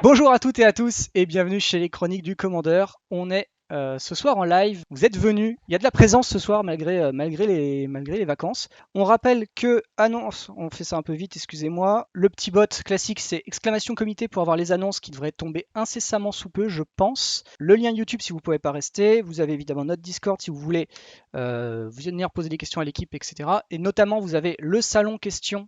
Bonjour à toutes et à tous et bienvenue chez les Chroniques du Commandeur. On est ce soir en live. Vous êtes venus. Il y a de la présence ce soir malgré les vacances. On rappelle que annonce, on fait ça un peu vite, excusez-moi. Le petit bot classique, c'est exclamation comité pour avoir les annonces qui devraient tomber incessamment sous peu, je pense. Le lien YouTube si vous ne pouvez pas rester. Vous avez évidemment notre Discord si vous voulez venir poser des questions à l'équipe, etc. Et notamment, vous avez le salon questions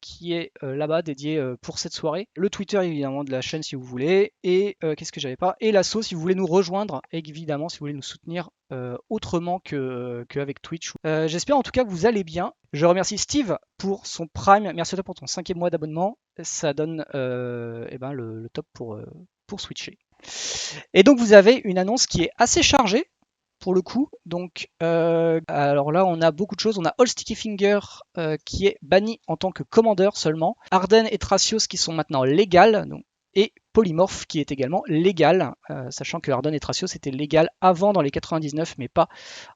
qui est là-bas dédié pour cette soirée. Le Twitter évidemment de la chaîne si vous voulez. Et qu'est-ce que j'avais pas? Et l'asso si vous voulez nous rejoindre, et évidemment si vous voulez nous soutenir autrement qu'avec Twitch. J'espère en tout cas que vous allez bien. Je remercie Steve pour son Prime. Merci à toi pour ton 5e mois d'abonnement. Ça donne le top pour switcher. Et donc vous avez une annonce qui est assez chargée pour le coup. Donc, alors là, on a beaucoup de choses. On a All Sticky Finger qui est banni en tant que commandeur seulement. Arden et Thracios qui sont maintenant légales. Donc, et Polymorph qui est également légal, sachant que Arden et Thracios étaient légal avant dans les 99, mais pas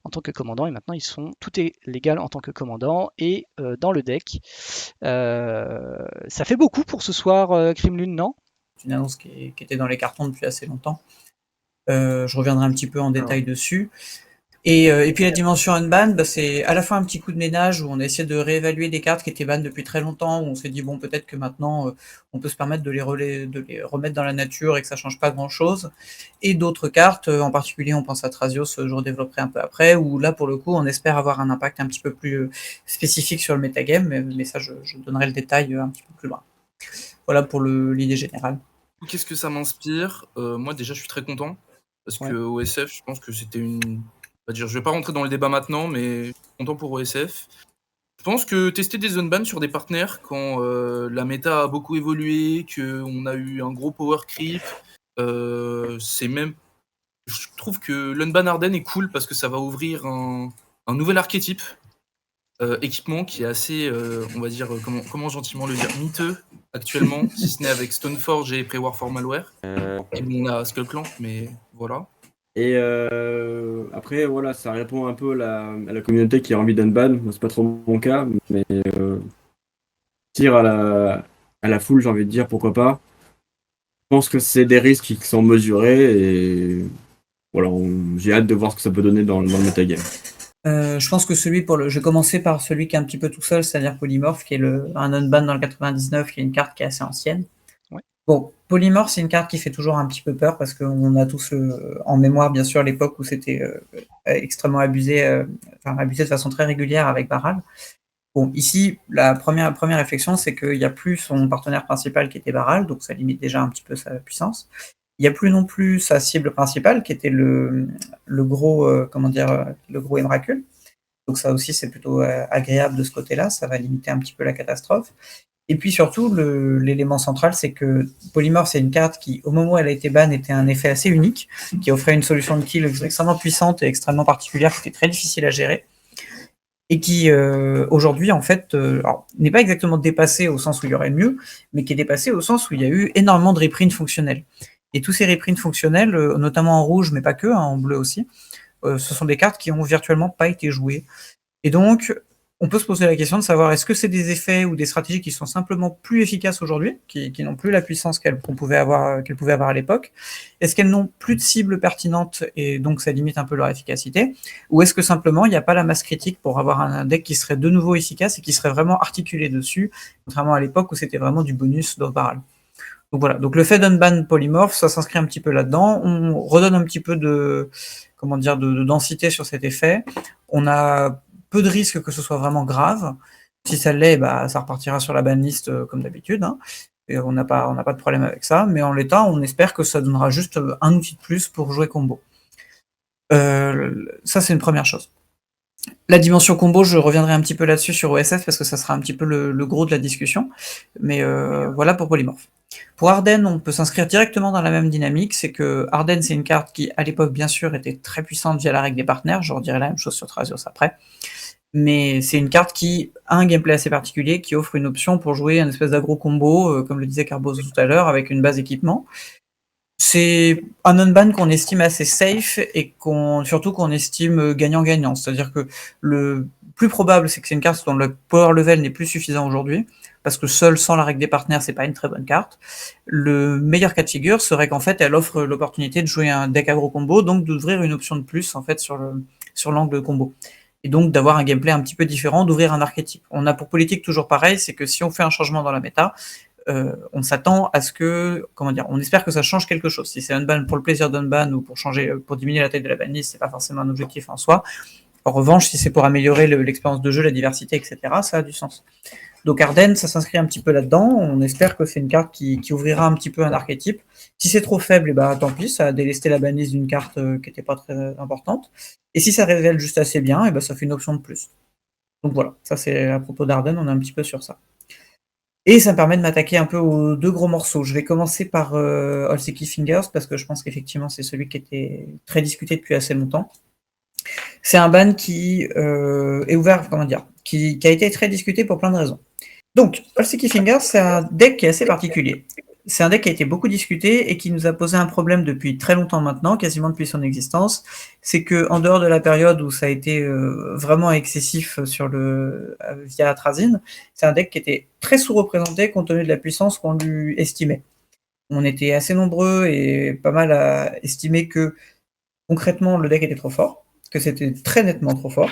en tant que commandant. Et maintenant, tout est légal en tant que commandant et dans le deck. Ça fait beaucoup pour ce soir, Crimlune, non? C'est une annonce qui était dans les cartons depuis assez longtemps. Je reviendrai un petit peu en détail dessus. Et puis la dimension unban, c'est à la fois un petit coup de ménage où on a essayé de réévaluer des cartes qui étaient ban depuis très longtemps, où on s'est dit bon peut-être que maintenant on peut se permettre de les remettre dans la nature et que ça change pas grand-chose. Et d'autres cartes, en particulier on pense à Thrasios, je redévelopperai un peu après, où là pour le coup on espère avoir un impact un petit peu plus spécifique sur le metagame, mais ça je donnerai le détail un petit peu plus loin. Voilà pour l'idée générale. Qu'est-ce que ça m'inspire? Moi déjà je suis très content parce Ouais. que OSF, je pense que c'était je vais pas rentrer dans le débat maintenant, mais je suis content pour OSF. Je pense que tester des unbans sur des partenaires quand la méta a beaucoup évolué, qu'on a eu un gros power creep, c'est même. Je trouve que l'unban Arden est cool parce que ça va ouvrir un nouvel archétype. Équipement qui est assez, on va dire, comment gentiment le dire, miteux actuellement, si ce n'est avec Stoneforge et Pre-War for Malware. Et bon, on a Skullclamp, mais voilà. Et après, voilà, ça répond un peu à la communauté qui a envie d'unban. Moi, c'est pas trop mon cas, mais tir à la foule, j'ai envie de dire, pourquoi pas. Je pense que c'est des risques qui sont mesurés et voilà, j'ai hâte de voir ce que ça peut donner dans le metagame. Je pense que je vais commencer par celui qui est un petit peu tout seul, c'est-à-dire Polymorph, qui est un unban dans le 99, qui est une carte qui est assez ancienne. Ouais. Bon, Polymorph, c'est une carte qui fait toujours un petit peu peur parce qu'on a tous en mémoire, bien sûr, l'époque où c'était extrêmement abusé de façon très régulière avec Baral. Bon, ici, la première réflexion, c'est qu'il n'y a plus son partenaire principal qui était Baral, donc ça limite déjà un petit peu sa puissance. Il n'y a plus non plus sa cible principale qui était le gros, le gros Emrakul. Donc ça aussi, c'est plutôt agréable de ce côté-là, ça va limiter un petit peu la catastrophe. Et puis surtout, l'élément central, c'est que Polymorph, c'est une carte qui, au moment où elle a été ban, était un effet assez unique, qui offrait une solution de kill extrêmement puissante et extrêmement particulière, qui était très difficile à gérer et qui aujourd'hui en fait n'est pas exactement dépassé au sens où il y aurait mieux, mais qui est dépassé au sens où il y a eu énormément de reprints fonctionnels. Et tous ces reprints fonctionnels, notamment en rouge, mais pas que, en bleu aussi, ce sont des cartes qui ont virtuellement pas été jouées. Et donc, on peut se poser la question de savoir est-ce que c'est des effets ou des stratégies qui sont simplement plus efficaces aujourd'hui, qui n'ont plus la puissance qu'elles pouvaient avoir à l'époque. Est-ce qu'elles n'ont plus de cibles pertinentes et donc ça limite un peu leur efficacité, ou est-ce que simplement il n'y a pas la masse critique pour avoir un deck qui serait de nouveau efficace et qui serait vraiment articulé dessus, contrairement à l'époque où c'était vraiment du bonus d'Ovaral. Donc voilà, donc le fait d'unban Polymorph, ça s'inscrit un petit peu là-dedans. On redonne un petit peu de densité sur cet effet. On a peu de risques que ce soit vraiment grave. Si ça l'est, bah, ça repartira sur la banlist comme d'habitude. Hein. Et on n'a pas de problème avec ça. Mais en l'état, on espère que ça donnera juste un outil de plus pour jouer combo. Ça, c'est une première chose. La dimension combo, je reviendrai un petit peu là-dessus sur OSF parce que ça sera un petit peu le gros de la discussion. Mais voilà pour Polymorph. Pour Arden, on peut s'inscrire directement dans la même dynamique. C'est que Arden, c'est une carte qui, à l'époque, bien sûr, était très puissante via la règle des partenaires. Je redirai la même chose sur Thrasios après. Mais c'est une carte qui a un gameplay assez particulier, qui offre une option pour jouer un espèce d'agro combo, comme le disait Carbos tout à l'heure, avec une base équipement. C'est un unban qu'on estime assez safe et surtout qu'on estime gagnant-gagnant. C'est-à-dire que le plus probable, c'est que c'est une carte dont le power level n'est plus suffisant aujourd'hui. parce que seule, sans la règle des partenaires, c'est pas une très bonne carte. Le meilleur cas de figure serait qu'en fait, elle offre l'opportunité de jouer un deck aggro combo, donc d'ouvrir une option de plus, en fait, sur l'angle combo. Et donc d'avoir un gameplay un petit peu différent, d'ouvrir un archétype. On a pour politique toujours pareil, c'est que si on fait un changement dans la méta, on s'attend à ce que, on espère que ça change quelque chose. Si c'est unban pour le plaisir d'unban ou pour changer, pour diminuer la taille de la banlist, c'est pas forcément un objectif en soi. En revanche, si c'est pour améliorer l'expérience de jeu, la diversité, etc., ça a du sens. Donc Ardennes, ça s'inscrit un petit peu là-dedans. On espère que c'est une carte qui ouvrira un petit peu un archétype. Si c'est trop faible, et bah, tant pis, ça a délesté la banlist d'une carte qui n'était pas très importante. Et si ça révèle juste assez bien, et bah, ça fait une option de plus. Donc voilà, ça c'est à propos d'Ardennes, on est un petit peu sur ça. Et ça me permet de m'attaquer un peu aux 2 gros morceaux. Je vais commencer par Allseeky Fingers, parce que je pense qu'effectivement c'est celui qui était très discuté depuis assez longtemps. C'est un ban qui est ouvert, qui a été très discuté pour plein de raisons. Donc, Allseeky Fingers, c'est un deck qui est assez particulier. C'est un deck qui a été beaucoup discuté et qui nous a posé un problème depuis très longtemps maintenant, quasiment depuis son existence. C'est que en dehors de la période où ça a été vraiment excessif via Atrazine, c'est un deck qui était très sous-représenté compte tenu de la puissance qu'on lui estimait. On était assez nombreux et pas mal à estimer que concrètement le deck était trop fort, que c'était très nettement trop fort.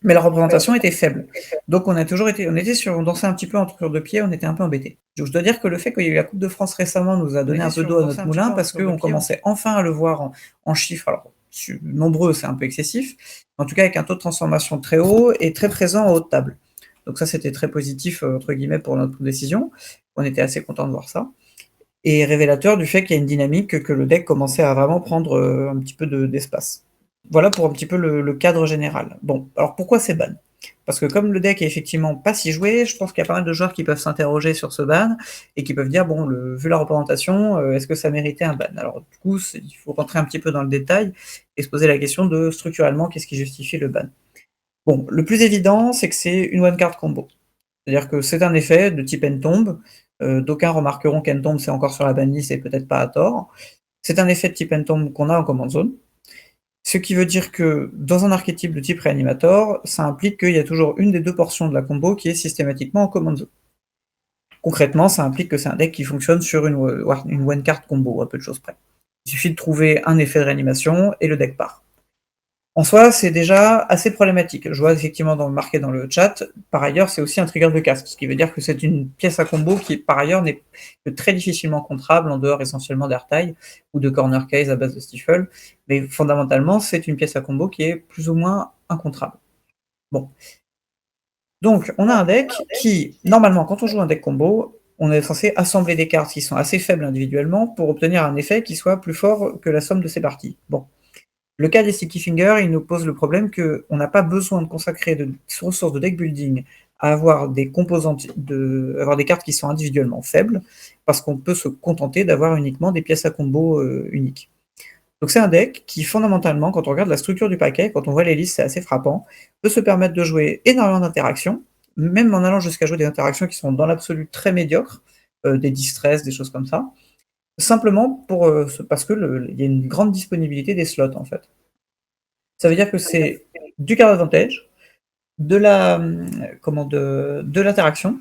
Mais la représentation était faible. Donc on dansait un petit peu entre deux pieds, on était un peu embêtés. Je dois dire que le fait qu'il y ait eu la Coupe de France récemment nous a donné un peu d'eau à notre moulin parce qu'on commençait enfin à le voir en chiffres. Alors, nombreux, c'est un peu excessif. En tout cas, avec un taux de transformation très haut et très présent en haute table. Donc ça, c'était très positif, entre guillemets, pour notre décision. On était assez content de voir ça. Et révélateur du fait qu'il y a une dynamique, que le deck commençait à vraiment prendre un petit peu d'espace. Voilà pour un petit peu le cadre général. Bon, alors pourquoi c'est ban? Parce que comme le deck est effectivement pas si joué, je pense qu'il y a pas mal de joueurs qui peuvent s'interroger sur ce ban et qui peuvent dire, bon, vu la représentation, est-ce que ça méritait un ban? Alors du coup, il faut rentrer un petit peu dans le détail et se poser la question de, structurellement, qu'est-ce qui justifie le ban? Bon, le plus évident, c'est que c'est une one-card combo. C'est-à-dire que c'est un effet de type N-tombe. D'aucuns remarqueront qu'N-tombe, c'est encore sur la banlist et peut-être pas à tort. C'est un effet de type N-tombe qu'on a en command zone. Ce qui veut dire que dans un archétype de type Reanimator, ça implique qu'il y a toujours une des 2 portions de la combo qui est systématiquement en command zone. Concrètement, ça implique que c'est un deck qui fonctionne sur une one-card combo, à peu de choses près. Il suffit de trouver un effet de réanimation et le deck part. En soi, c'est déjà assez problématique. Je vois effectivement marqué dans le chat, par ailleurs, c'est aussi un trigger de casque, ce qui veut dire que c'est une pièce à combo qui, par ailleurs, n'est que très difficilement contrable en dehors essentiellement d'Airtile ou de Corner Case à base de Stifle, mais fondamentalement, c'est une pièce à combo qui est plus ou moins incontrable. Bon. Donc, on a un deck qui, normalement, quand on joue un deck combo, on est censé assembler des cartes qui sont assez faibles individuellement pour obtenir un effet qui soit plus fort que la somme de ses parties. Bon. Le cas des Sticky Fingers, il nous pose le problème qu'on n'a pas besoin de consacrer de ressources de deck building à avoir des composantes, avoir des cartes qui sont individuellement faibles, parce qu'on peut se contenter d'avoir uniquement des pièces à combo uniques. Donc c'est un deck qui, fondamentalement, quand on regarde la structure du paquet, quand on voit les listes, c'est assez frappant, peut se permettre de jouer énormément d'interactions, même en allant jusqu'à jouer des interactions qui sont dans l'absolu très médiocres, des distress, des choses comme ça, simplement parce qu'il y a une grande disponibilité des slots, en fait. Ça veut dire que c'est du card advantage, de l'interaction,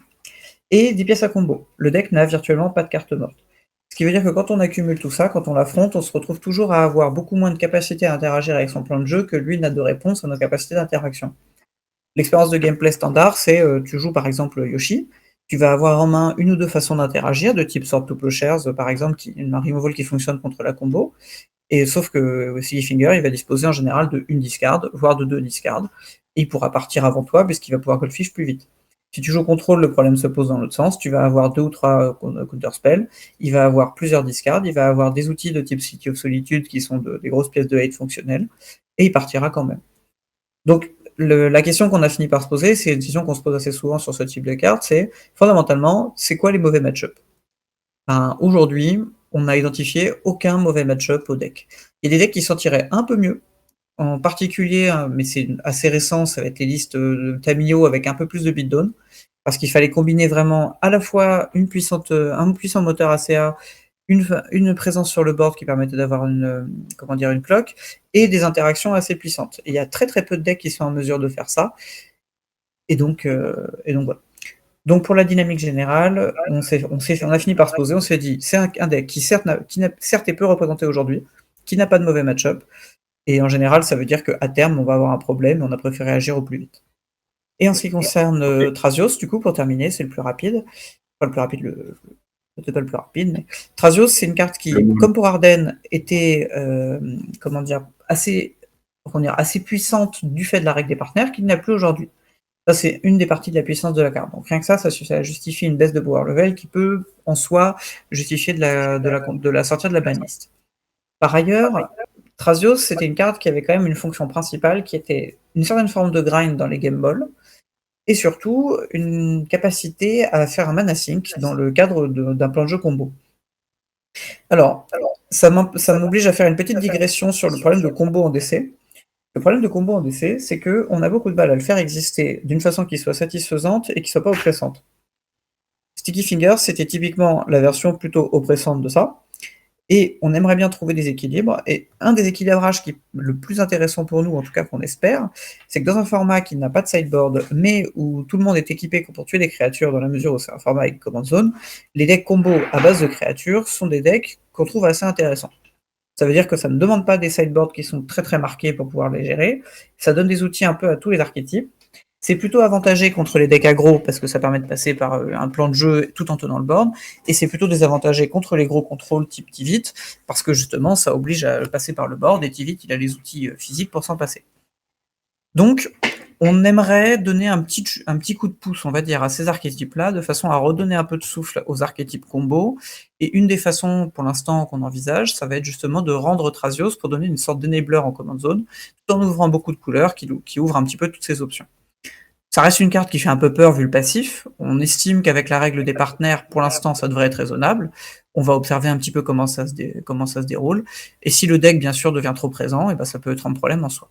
et des pièces à combo. Le deck n'a virtuellement pas de carte morte. Ce qui veut dire que quand on accumule tout ça, quand on l'affronte, on se retrouve toujours à avoir beaucoup moins de capacité à interagir avec son plan de jeu que lui n'a de réponse à nos capacités d'interaction. L'expérience de gameplay standard, c'est tu joues par exemple Yoshi, tu vas avoir en main une ou deux façons d'interagir, de type Sword to Plowshares, par exemple, une removal qui fonctionne contre la combo, et sauf que Sticky Finger, il va disposer en général de une discard, voire de 2 discards, et il pourra partir avant toi, puisqu'il va pouvoir goldfish plus vite. Si tu joues contrôle, le problème se pose dans l'autre sens, tu vas avoir 2 ou 3 counterspells, il va avoir plusieurs discards, il va avoir des outils de type City of Solitude qui sont des grosses pièces de hate fonctionnelles, et il partira quand même. Donc, la question qu'on a fini par se poser, c'est une question qu'on se pose assez souvent sur ce type de carte, c'est fondamentalement, c'est quoi les mauvais match-up? Aujourd'hui, on n'a identifié aucun mauvais match-up au deck. Il y a des decks qui sortiraient un peu mieux, en particulier, mais c'est assez récent, ça va être les listes de Tamiyo avec un peu plus de beatdown, parce qu'il fallait combiner vraiment à la fois un puissant moteur ACA, une présence sur le board qui permettait d'avoir une cloque, et des interactions assez puissantes. Et il y a très très peu de decks qui sont en mesure de faire ça, et donc voilà. Donc pour la dynamique générale, on a fini par se poser, on s'est dit, c'est un deck qui certes est peu représenté aujourd'hui, qui n'a pas de mauvais match-up, et en général, ça veut dire qu'à terme, on va avoir un problème, et on a préféré agir au plus vite. Et en ce qui concerne Thrasios, du coup, pour terminer, c'est le plus rapide. Pas le plus rapide, peut-être pas le plus rapide, mais Thrasios, c'est une carte qui, comme pour Ardennes, était assez puissante du fait de la règle des partenaires, qui n'a plus aujourd'hui. Ça, c'est une des parties de la puissance de la carte. Donc rien que ça justifie une baisse de power level qui peut, en soi, justifier de la sortie de la banlist. Par ailleurs, Thrasios, c'était une carte qui avait quand même une fonction principale qui était une certaine forme de grind dans les game balls, et surtout une capacité à faire un mana sync dans le cadre d'un plan de jeu combo. Alors, ça m'oblige à faire une petite digression sur le problème de combo en DC. Le problème de combo en DC, c'est qu'on a beaucoup de balles à le faire exister d'une façon qui soit satisfaisante et qui soit pas oppressante. Sticky Fingers, c'était typiquement la version plutôt oppressante de ça, et on aimerait bien trouver des équilibres, et un des équilibrages qui est le plus intéressant pour nous, en tout cas qu'on espère, c'est que dans un format qui n'a pas de sideboard, mais où tout le monde est équipé pour tuer des créatures dans la mesure où c'est un format avec command zone, les decks combo à base de créatures sont des decks qu'on trouve assez intéressants. Ça veut dire que ça ne demande pas des sideboards qui sont très très marqués pour pouvoir les gérer. Ça donne des outils un peu à tous les archétypes. C'est plutôt avantagé contre les decks aggro parce que ça permet de passer par un plan de jeu tout en tenant le board. Et c'est plutôt désavantagé contre les gros contrôles type Tivit parce que justement ça oblige à passer par le board et Tivit il a les outils physiques pour s'en passer. Donc on aimerait donner un petit coup de pouce, on va dire, à ces archétypes-là, de façon à redonner un peu de souffle aux archétypes combo. Et une des façons, pour l'instant, qu'on envisage, ça va être justement de rendre Thrasios pour donner une sorte d'enabler en command zone, tout en ouvrant beaucoup de couleurs, qui ouvre un petit peu toutes ces options. Ça reste une carte qui fait un peu peur vu le passif. On estime qu'avec la règle des partenaires, pour l'instant, ça devrait être raisonnable. On va observer un petit peu comment ça se déroule. Et si le deck, bien sûr, devient trop présent, et ben, ça peut être un problème en soi.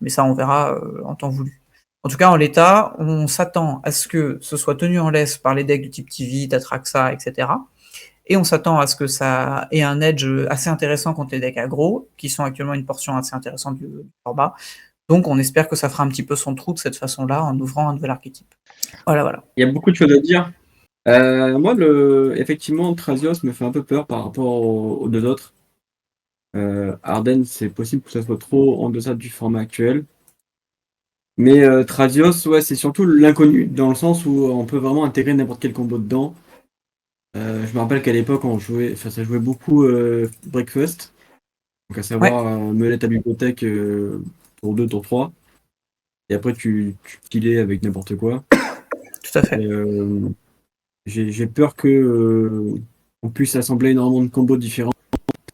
Mais ça, on verra en temps voulu. En tout cas, en l'état, on s'attend à ce que ce soit tenu en laisse par les decks du type TV, Tatraxa, etc. Et on s'attend à ce que ça ait un edge assez intéressant contre les decks aggro, qui sont actuellement une portion assez intéressante du format. Donc on espère que ça fera un petit peu son trou de cette façon-là, en ouvrant un nouvel archétype. Voilà. Il y a beaucoup de choses à dire. Moi, effectivement, Thrasios me fait un peu peur par rapport aux deux autres. Ardennes, c'est possible que ça soit trop en deçà du format actuel. Mais Thrasios, ouais, c'est surtout l'inconnu, dans le sens où on peut vraiment intégrer n'importe quel combo dedans. Je me rappelle qu'à l'époque, ça jouait beaucoup Breakfast. Donc à savoir mener ta bibliothèque tour 2, tour 3. Et après, tu killais avec n'importe quoi. Tout à fait. J'ai peur que on puisse assembler énormément de combos différents,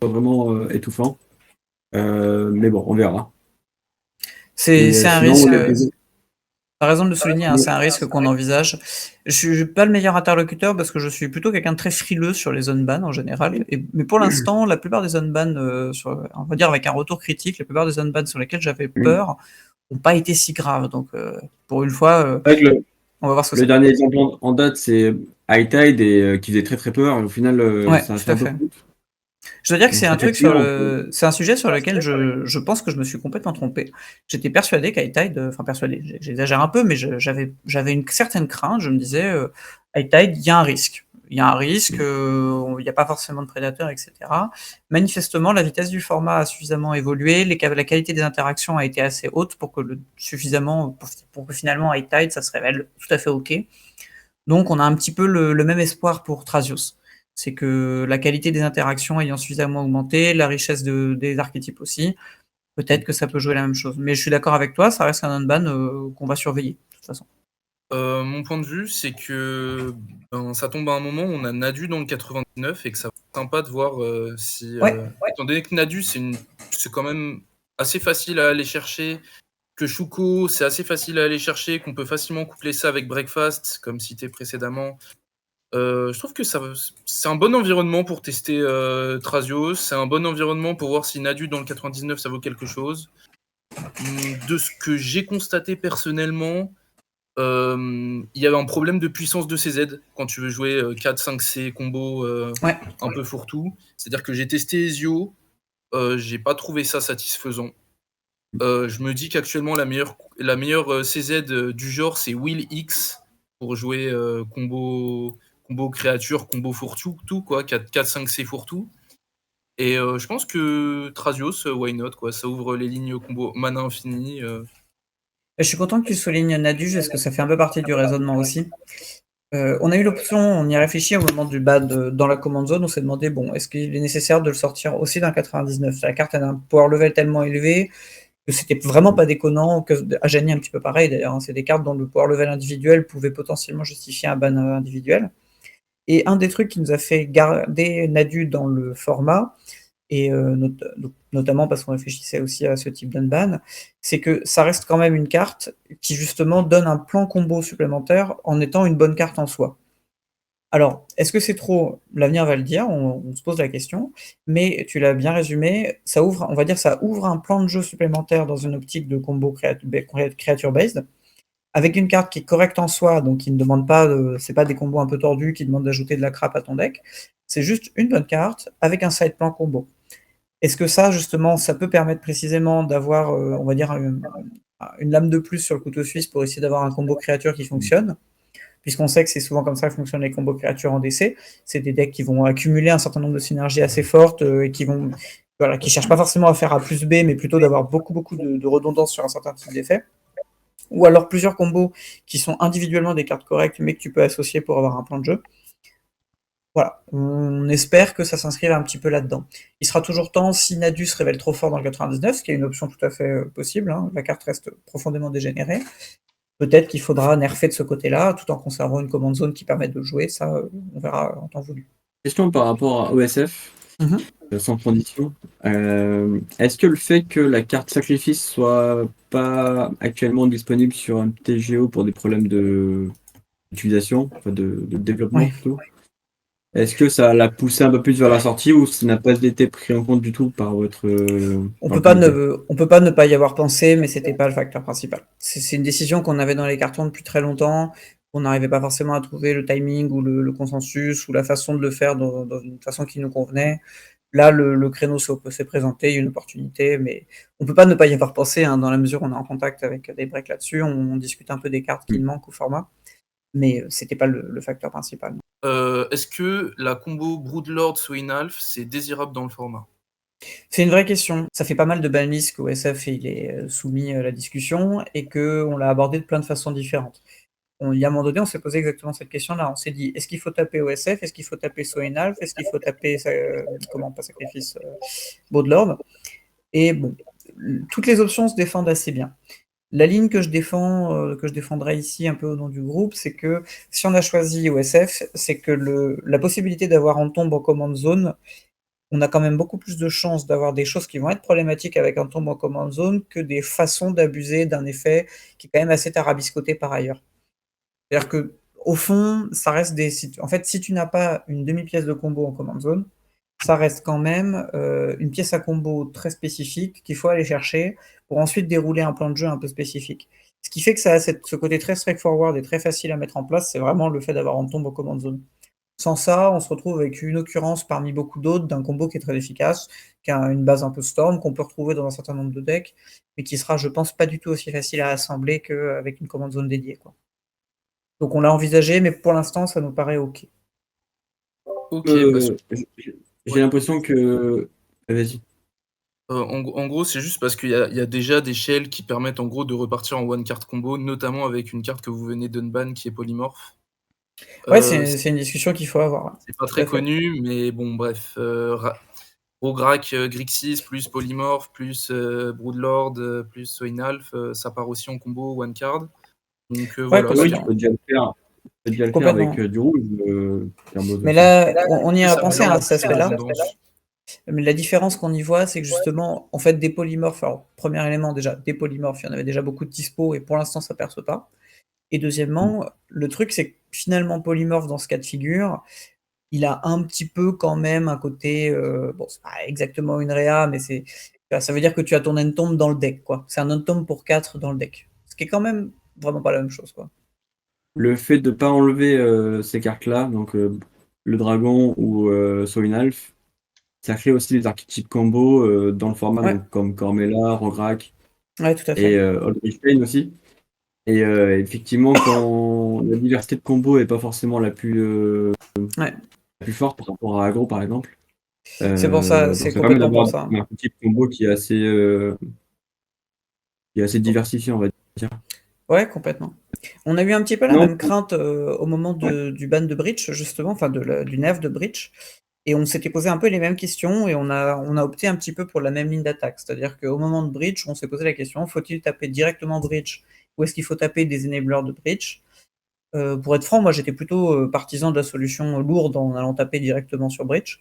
soit vraiment étouffant. Mais bon, on verra. C'est un risque. T'as raison de le souligner, c'est un risque qu'on envisage. Je suis pas le meilleur interlocuteur parce que je suis plutôt quelqu'un de très frileux sur les zones ban en général. Mais pour l'instant, la plupart des zones ban, on va dire avec un retour critique, la plupart des zones ban sur lesquelles j'avais peur n'ont pas été si graves. Donc pour une fois, on va voir ce que le dernier exemple en date, c'est High Tide et qui faisait très très peur. Et au final, ça a fait un peu plus. Je dois dire que c'est un sujet sur lequel je pense que je me suis complètement trompé. J'étais persuadé qu'High Tide, j'exagère un peu, mais j'avais une certaine crainte. Je me disais, High Tide, il y a un risque. Il y a un risque, il n'y a pas forcément de prédateurs, etc. Manifestement, la vitesse du format a suffisamment évolué, la qualité des interactions a été assez haute pour que finalement High Tide, ça se révèle tout à fait OK. Donc on a un petit peu le même espoir pour Thrasios. C'est que la qualité des interactions ayant suffisamment augmenté, la richesse des archétypes aussi, peut-être que ça peut jouer la même chose. Mais je suis d'accord avec toi, ça reste un unban qu'on va surveiller, de toute façon. Mon point de vue, c'est que ça tombe à un moment où on a Nadu dans le 99 et que ça va être sympa de voir si... Étant donné que Nadu, c'est quand même assez facile à aller chercher, que Shuko, c'est assez facile à aller chercher, qu'on peut facilement coupler ça avec Breakfast, comme cité précédemment. Je trouve que c'est un bon environnement pour tester Thrasios, c'est un bon environnement pour voir si Nadu dans le 99 ça vaut quelque chose. De ce que j'ai constaté personnellement, il y avait un problème de puissance de CZ quand tu veux jouer 4-5C combo un peu fourre-tout. C'est-à-dire que j'ai testé Ezio, j'ai pas trouvé ça satisfaisant. Je me dis qu'actuellement la meilleure CZ du genre c'est Will X. pour jouer combo créature, combo fourre-tout, tout, quoi, 4-5C fourre-tout. Et je pense que Thrasios, why not, quoi, ça ouvre les lignes combo mana infini. Je suis content que tu soulignes Naduge, parce que ça fait un peu partie du raisonnement aussi. On a eu l'option, on y a réfléchi au moment du bad dans la command zone, on s'est demandé, bon, est-ce qu'il est nécessaire de le sortir aussi d'un 99? La carte a un power level tellement élevé que c'était vraiment pas déconnant, que Ajani un petit peu pareil d'ailleurs, hein, c'est des cartes dont le power level individuel pouvait potentiellement justifier un ban individuel. Et un des trucs qui nous a fait garder Nadu dans le format, et notamment parce qu'on réfléchissait aussi à ce type d'unban, c'est que ça reste quand même une carte qui justement donne un plan combo supplémentaire en étant une bonne carte en soi. Alors, est-ce que c'est trop? L'avenir va le dire, on se pose la question, mais tu l'as bien résumé, ça ouvre, on va dire, ça ouvre un plan de jeu supplémentaire dans une optique de combo creature-based, avec une carte qui est correcte en soi, donc qui ne demande pas, c'est pas des combos un peu tordus qui demandent d'ajouter de la crap à ton deck, c'est juste une bonne carte avec un side plan combo. Est-ce que ça, justement, ça peut permettre précisément d'avoir, on va dire, une lame de plus sur le couteau suisse pour essayer d'avoir un combo créature qui fonctionne? Puisqu'on sait que c'est souvent comme ça que fonctionnent les combos créatures en DC. C'est des decks qui vont accumuler un certain nombre de synergies assez fortes et qui vont, voilà, qui cherchent pas forcément à faire A plus B, mais plutôt d'avoir beaucoup de redondance sur un certain type d'effet. Ou alors plusieurs combos qui sont individuellement des cartes correctes, mais que tu peux associer pour avoir un plan de jeu. Voilà, on espère que ça s'inscrive un petit peu là-dedans. Il sera toujours temps, si Nadu se révèle trop fort dans le 99, ce qui est une option tout à fait possible, hein, la carte reste profondément dégénérée, peut-être qu'il faudra nerfer de ce côté-là, tout en conservant une command zone qui permet de jouer, ça on verra en temps voulu. Question par rapport à OSF, sans transition. Est-ce que le fait que la carte sacrifice soit pas actuellement disponible sur un TGO pour des problèmes d'utilisation, enfin de développement Oui. plutôt, est-ce que ça l'a poussé un peu plus vers la sortie ou ça n'a pas été pris en compte du tout par votre... On peut pas ne pas y avoir pensé, mais c'était pas le facteur principal. C'est une décision qu'on avait dans les cartons depuis très longtemps, on n'arrivait pas forcément à trouver le timing ou le consensus ou la façon de le faire dans une façon qui nous convenait. Là, le créneau s'est présenté, il y a une opportunité, mais on peut pas ne pas y avoir pensé, hein, dans la mesure où on est en contact avec des breaks là-dessus, on discute un peu des cartes qui manquent au format, mais c'était pas le facteur principal. Est-ce que la combo Broodlord Swinalf, c'est désirable dans le format? C'est une vraie question. Ça fait pas mal de banlists qu'au SF il est soumis à la discussion et qu'on l'a abordé de plein de façons différentes. Il y a un moment donné, on s'est posé exactement cette question-là. On s'est dit, est-ce qu'il faut taper OSF? Est-ce qu'il faut taper Soenalf? Est-ce qu'il faut taper, comment, pas Sacrifice, Broodlord? Et bon, toutes les options se défendent assez bien. La ligne que je défendrai ici un peu au nom du groupe, c'est que si on a choisi OSF, c'est que la possibilité d'avoir en tombe en command zone, on a quand même beaucoup plus de chances d'avoir des choses qui vont être problématiques avec un tombe en command zone que des façons d'abuser d'un effet qui est quand même assez tarabiscoté par ailleurs. C'est-à-dire que, au fond, ça reste en fait, si tu n'as pas une demi-pièce de combo en command zone, ça reste quand même une pièce à combo très spécifique qu'il faut aller chercher pour ensuite dérouler un plan de jeu un peu spécifique. Ce qui fait que ça a ce côté très straightforward et très facile à mettre en place, c'est vraiment le fait d'avoir une tombe en command zone. Sans ça, on se retrouve avec une occurrence parmi beaucoup d'autres d'un combo qui est très efficace, qui a une base un peu storm, qu'on peut retrouver dans un certain nombre de decks, mais qui sera, je pense, pas du tout aussi facile à assembler qu'avec une command zone dédiée, quoi. Donc on l'a envisagé, mais pour l'instant, ça nous paraît OK. Ok, j'ai l'impression que... Vas-y. en gros, c'est juste parce qu'il y a déjà des shells qui permettent en gros de repartir en one card combo, notamment avec une carte que vous venez d'unban qui est polymorphe. Ouais, c'est une discussion qu'il faut avoir. C'est pas très connu, mais bon, bref. Rograk, Grixis, plus polymorphe, plus Broodlord, plus Soinalf, ça part aussi en combo one card. Donc voilà. Oui, tu peux déjà le faire. Tu peux déjà le faire avec du rouge. Mais là, on y a Ça pensé à cet aspect-là. tendance. Mais la différence qu'on y voit, c'est que justement, en fait, des polymorphes, alors, premier élément déjà, des polymorphes, il y en avait déjà beaucoup de dispo et pour l'instant, ça perce pas. Et deuxièmement, le truc, c'est que finalement, polymorphe, dans ce cas de figure, il a un petit peu quand même un côté, bon, c'est pas exactement une réa, mais ça veut dire que tu as ton end-tomb dans le deck, quoi. C'est un end-tomb pour 4 dans le deck. Ce qui est quand même vraiment pas la même chose, quoi. Le fait de ne pas enlever ces cartes-là, donc le dragon ou Soinalf, ça crée aussi des archétypes combo dans le format, Ouais. donc, comme Cormella, Rograk Ouais, tout à fait. et Aldrich Payne aussi. Et effectivement, quand la diversité de combos n'est pas forcément la plus forte par rapport à aggro, par exemple, C'est pour ça, donc c'est ça permet complètement d'avoir pour ça. un type de combo qui est assez diversifié, on va dire. Ouais, complètement. On a eu un petit peu la Non, même crainte au moment du ban de Breach, justement, enfin du nerf de Breach. Et on s'était posé un peu les mêmes questions et on a opté un petit peu pour la même ligne d'attaque. C'est-à-dire qu'au moment de Breach, on s'est posé la question, faut-il taper directement Breach ou est-ce qu'il faut taper des enablers de Breach? Pour être franc, moi j'étais plutôt partisan de la solution lourde en allant taper directement sur Breach.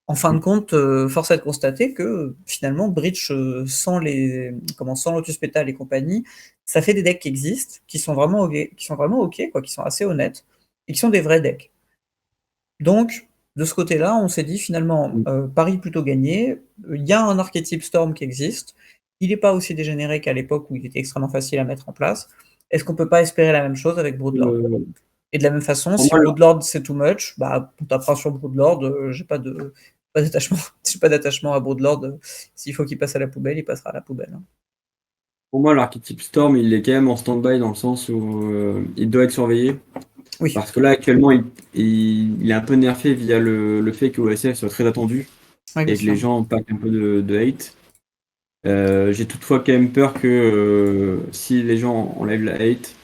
En fin de compte, force est de constater que finalement Breach sans Lotus Petal et compagnie, ça fait des decks qui existent, qui sont vraiment ok, quoi, qui sont assez honnêtes et qui sont des vrais decks. Donc, de ce côté-là, on s'est dit finalement, pari plutôt gagné. Il y a un archétype Storm qui existe. Il n'est pas aussi dégénéré qu'à l'époque où il était extrêmement facile à mettre en place. Est-ce qu'on peut pas espérer la même chose avec Broodlord? Et de la même façon, pour si moi, Broodlord c'est too much, bah on tapera sur Broodlord. J'ai pas d'attachement, j'ai pas d'attachement à Broodlord. S'il faut qu'il passe à la poubelle, il passera à la poubelle, hein. pour moi, l'archétype Storm, il est quand même en stand-by dans le sens où il doit être surveillé. Oui, Parce que là, actuellement, il est un peu nerfé via le fait que OSF soit très attendu ouais, bien et que les sûr. gens packent un peu de hate. J'ai toutefois quand même peur que si les gens enlèvent la hate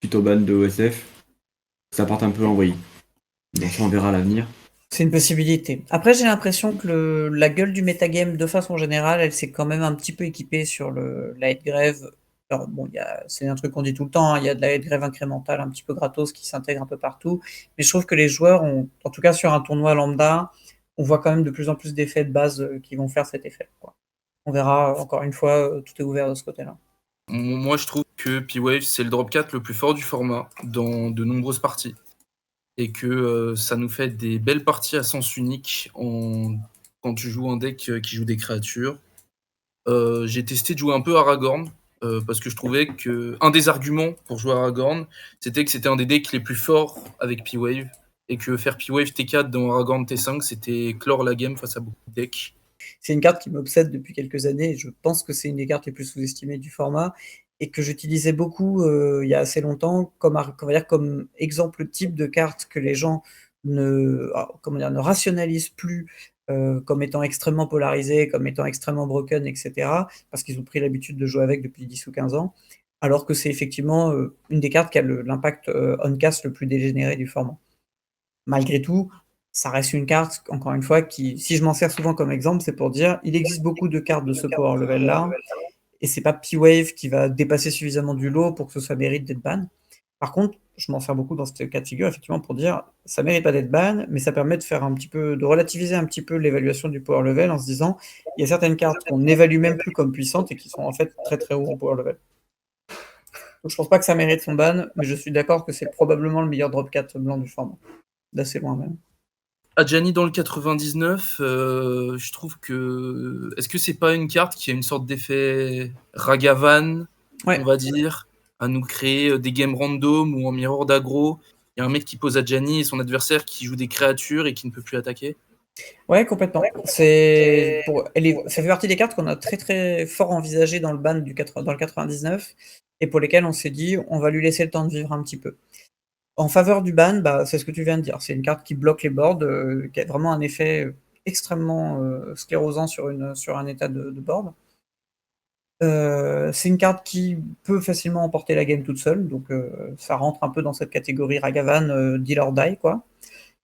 suite au ban de OSF, ça parte un peu en vrille. Bon, ça, on verra à l'avenir. C'est une possibilité. Après, j'ai l'impression que la gueule du metagame, de façon générale, elle s'est quand même un petit peu équipée sur la Headgrave. Alors, bon, c'est un truc qu'on dit tout le temps, hein, il y a de la Headgrave incrémentale un petit peu gratos qui s'intègre un peu partout. Mais je trouve que les joueurs ont, en tout cas sur un tournoi lambda, on voit quand même de plus en plus d'effets de base qui vont faire cet effet, quoi. On verra, encore une fois, tout est ouvert de ce côté-là. Moi, je trouve que P-Wave, c'est le drop 4 le plus fort du format dans de nombreuses parties. Et que ça nous fait des belles parties à sens unique quand tu joues un deck qui joue des créatures. J'ai testé de jouer un peu Aragorn, parce que je trouvais que un des arguments pour jouer Aragorn, c'était que c'était un des decks les plus forts avec P-Wave, et que faire P-Wave T4 dans Aragorn T5, c'était clore la game face à beaucoup de decks. C'est une carte qui m'obsède depuis quelques années et je pense que c'est une des cartes les plus sous-estimées du format et que j'utilisais beaucoup il y a assez longtemps comme exemple type de carte que les gens ne rationalisent plus comme étant extrêmement polarisée, comme étant extrêmement broken, etc. parce qu'ils ont pris l'habitude de jouer avec depuis 10 ou 15 ans, alors que c'est effectivement une des cartes qui a l'impact on-cast le plus dégénéré du format. Malgré tout, ça reste une carte, encore une fois, qui, si je m'en sers souvent comme exemple, c'est pour dire, il existe beaucoup de cartes de ce power level-là, et c'est pas P-Wave qui va dépasser suffisamment du lot pour que ça mérite d'être ban. Par contre, je m'en sers beaucoup dans ce cas de figure, effectivement, pour dire, ça mérite pas d'être ban, mais ça permet de faire de relativiser un petit peu l'évaluation du power level en se disant, il y a certaines cartes qu'on n'évalue même plus comme puissantes et qui sont en fait très très haut en power level. Donc je pense pas que ça mérite son ban, mais je suis d'accord que c'est probablement le meilleur drop 4 blanc du format. D'assez loin même. Adjani dans le 99, je trouve que. Est-ce que c'est pas une carte qui a une sorte d'effet Ragavan, Ouais. on va dire, à nous créer des games random ou en mirror d'aggro? Il y a un mec qui pose Adjani et son adversaire qui joue des créatures et qui ne peut plus attaquer. Ouais, complètement. Ça fait partie des cartes qu'on a très très fort envisagées dans le ban dans le 99 et pour lesquelles on s'est dit on va lui laisser le temps de vivre un petit peu. En faveur du ban, bah, c'est ce que tu viens de dire. C'est une carte qui bloque les boards, qui a vraiment un effet extrêmement sclérosant sur un état de board. C'est une carte qui peut facilement emporter la game toute seule, donc ça rentre un peu dans cette catégorie Ragavan, deal or die, quoi.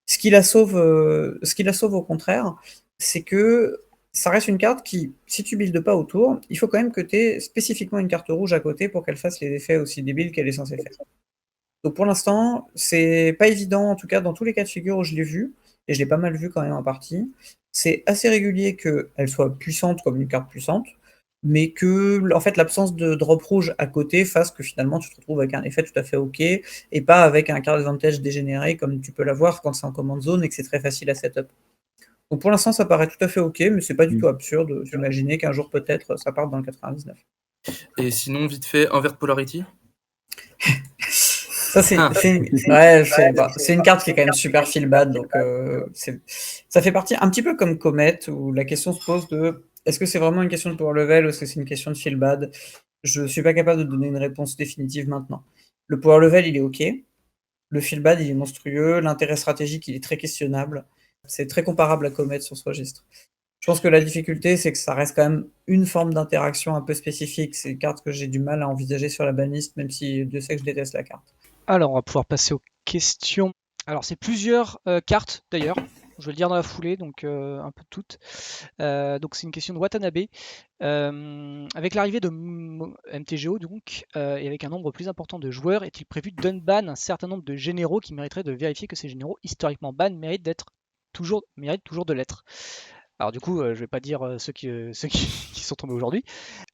Ce qui la sauve au contraire, c'est que ça reste une carte qui, si tu buildes pas autour, il faut quand même que tu aies spécifiquement une carte rouge à côté pour qu'elle fasse les effets aussi débiles qu'elle est censée faire. Donc pour l'instant, c'est pas évident, en tout cas dans tous les cas de figure où je l'ai vu, et je l'ai pas mal vu quand même en partie, c'est assez régulier qu'elle soit puissante comme une carte puissante, mais que en fait l'absence de drop rouge à côté fasse que finalement tu te retrouves avec un effet tout à fait ok, et pas avec un card advantage dégénéré comme tu peux l'avoir quand c'est en command zone et que c'est très facile à setup. Donc pour l'instant ça paraît tout à fait ok, mais c'est pas du tout absurde d'imaginer qu'un jour peut-être ça parte dans le 99. Et sinon, vite fait, Invert Polarity. Ça, c'est une carte qui est quand même super feel bad, donc ça fait partie un petit peu comme Comet, où la question se pose de est-ce que c'est vraiment une question de power level ou est-ce que c'est une question de feel bad? Je suis pas capable de donner une réponse définitive maintenant. Le power level, il est OK. Le feel bad, il est monstrueux. L'intérêt stratégique, il est très questionnable. C'est très comparable à Comet sur ce registre. Je pense que la difficulté, c'est que ça reste quand même une forme d'interaction un peu spécifique. C'est une carte que j'ai du mal à envisager sur la banlist, même si Dieu sait que je déteste la carte. Alors, on va pouvoir passer aux questions. Alors, c'est plusieurs cartes d'ailleurs. Je vais le dire dans la foulée, donc un peu toutes. Donc, c'est une question de Watanabe. Avec l'arrivée de MTGO, donc, et avec un nombre plus important de joueurs, est-il prévu d'unban un certain nombre de généraux qui mériteraient de vérifier que ces généraux historiquement ban méritent toujours de l'être? Alors du coup, je vais pas dire ceux qui, qui sont tombés aujourd'hui.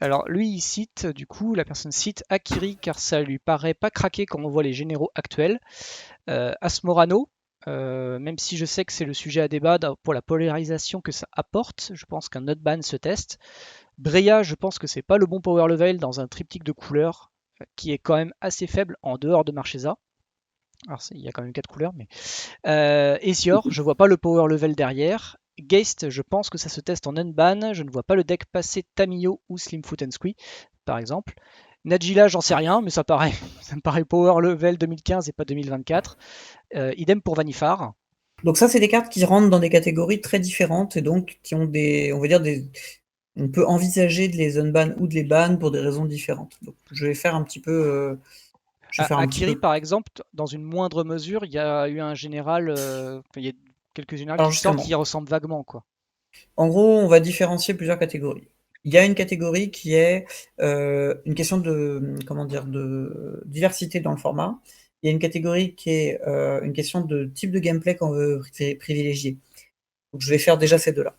Alors lui, il cite, du coup, la personne cite Akiri car ça lui paraît pas craquer quand on voit les généraux actuels. Asmorano, même si je sais que c'est le sujet à débat pour la polarisation que ça apporte, je pense qu'un notban se teste. Breya, je pense que c'est pas le bon power level dans un triptyque de couleurs qui est quand même assez faible en dehors de Marchesa. Alors il y a quand même 4 couleurs, mais Ezreal, je vois pas le power level derrière. Geist, je pense que ça se teste en unban. Je ne vois pas le deck passer Tamiyo ou Slimfoot and Squee, par exemple. Najila, j'en sais rien, mais ça me paraît power level 2015 et pas 2024. Idem pour Vanifar. Donc ça, c'est des cartes qui rentrent dans des catégories très différentes et donc qui ont des, on va dire on peut envisager de les unban ou de les ban pour des raisons différentes. Donc je vais faire un petit peu, Akiri, par exemple, dans une moindre mesure, il y a eu un général, il y a quelques générales Alors qui sortent justement, qui ressemblent vaguement, quoi. en gros, on va différencier plusieurs catégories. Il y a une catégorie qui est une question de, comment dire, de diversité dans le format. Il y a une catégorie qui est une question de type de gameplay qu'on veut privilégier. Donc je vais faire déjà ces deux-là.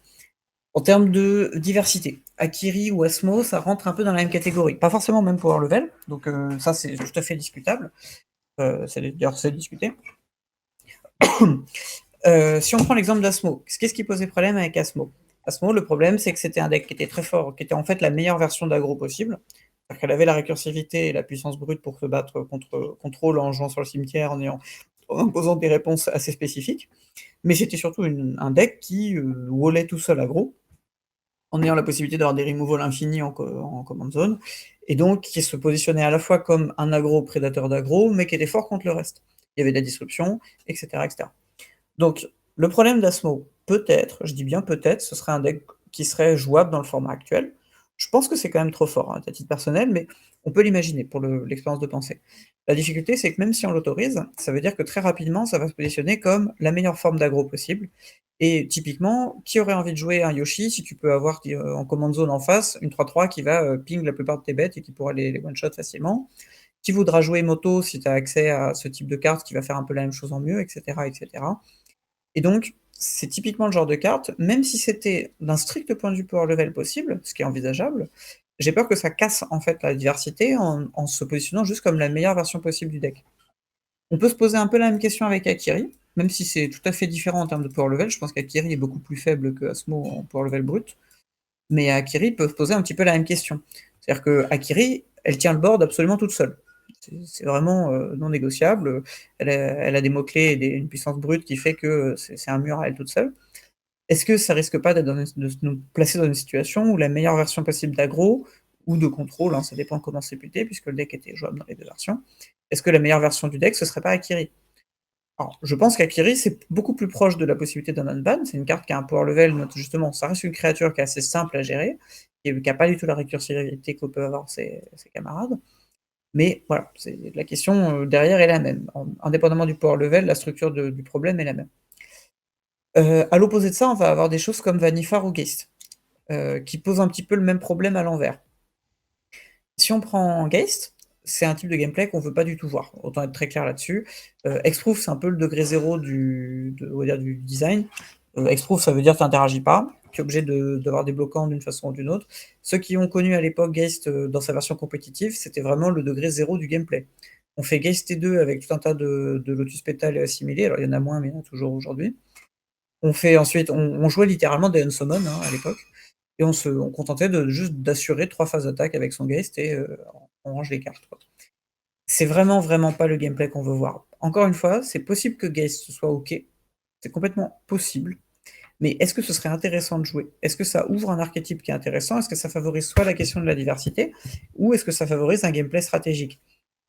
En termes de diversité, Akiri ou Asmo, ça rentre un peu dans la même catégorie. Pas forcément même power level, donc ça c'est tout à fait discutable. D'ailleurs, c'est discuté. Si on prend l'exemple d'Asmo, qu'est-ce qui posait problème avec Asmo? Asmo, le problème, c'est que c'était un deck qui était très fort, qui était en fait la meilleure version d'Agro possible. C'est-à-dire qu'elle avait la récursivité et la puissance brute pour se battre contre contrôle en jouant sur le cimetière, en posant des réponses assez spécifiques. Mais c'était surtout un deck qui wallait tout seul aggro, en ayant la possibilité d'avoir des removals infinis en command zone, et donc qui se positionnait à la fois comme un aggro prédateur d'aggro, mais qui était fort contre le reste. Il y avait de la disruption, etc. etc. Donc, le problème d'Asmo, peut-être, je dis bien peut-être, ce serait un deck qui serait jouable dans le format actuel. Je pense que c'est quand même trop fort, hein, à titre personnel, mais on peut l'imaginer pour l'expérience de pensée. La difficulté, c'est que même si on l'autorise, ça veut dire que très rapidement, ça va se positionner comme la meilleure forme d'aggro possible. Et typiquement, qui aurait envie de jouer un Yoshi si tu peux avoir en command zone en face une 3-3 qui va ping la plupart de tes bêtes et qui pourra les one-shot facilement? Qui voudra jouer Moto si tu as accès à ce type de carte qui va faire un peu la même chose en mieux, etc. etc. Et donc, c'est typiquement le genre de carte, même si c'était d'un strict point de vue power level possible, ce qui est envisageable, j'ai peur que ça casse en fait la diversité en se positionnant juste comme la meilleure version possible du deck. On peut se poser un peu la même question avec Akiri, même si c'est tout à fait différent en termes de power level. Je pense qu'Akiri est beaucoup plus faible que Asmo en power level brut, mais Akiri peut se poser un petit peu la même question. C'est-à-dire que Akiri, elle tient le board absolument toute seule. C'est vraiment non négociable. Elle a des mots-clés et une puissance brute qui fait que c'est un mur à elle toute seule. Est-ce que ça risque pas de nous placer dans une situation où la meilleure version possible d'aggro ou de contrôle, hein, ça dépend comment c'est puté, puisque le deck était jouable dans les deux versions, est-ce que la meilleure version du deck, ce serait pas Akiri? Alors, je pense qu'Akiri, c'est beaucoup plus proche de la possibilité d'un unban. C'est une carte qui a un power level, justement, ça reste une créature qui est assez simple à gérer, et qui n'a pas du tout la récursivité que peuvent avoir ses camarades. Mais voilà, la question derrière est la même. Indépendamment du power level, la structure du problème est la même. À l'opposé de ça, on va avoir des choses comme Vanifar ou Geist, qui posent un petit peu le même problème à l'envers. Si on prend Geist, c'est un type de gameplay qu'on veut pas du tout voir. Autant être très clair là-dessus. Hexproof, c'est un peu le degré zéro du design. Hexproof, ça veut dire que tu n'interagis pas, tu es obligé d'avoir des bloquants d'une façon ou d'une autre. Ceux qui ont connu à l'époque Geist dans sa version compétitive, c'était vraiment le degré zéro du gameplay. On fait Geist T2 avec tout un tas de Lotus Petal assimilés, alors il y en a moins, mais il y en a toujours aujourd'hui. On fait ensuite, on jouait littéralement des Unsummon hein, à l'époque, et on contentait juste d'assurer 3 phases d'attaque avec son Geist et on range les cartes. Quoi. C'est vraiment pas le gameplay qu'on veut voir. Encore une fois, c'est possible que Geist soit OK, c'est complètement possible, mais est-ce que ce serait intéressant de jouer? Est-ce que ça ouvre un archétype qui est intéressant? Est-ce que ça favorise soit la question de la diversité, ou est-ce que ça favorise un gameplay stratégique?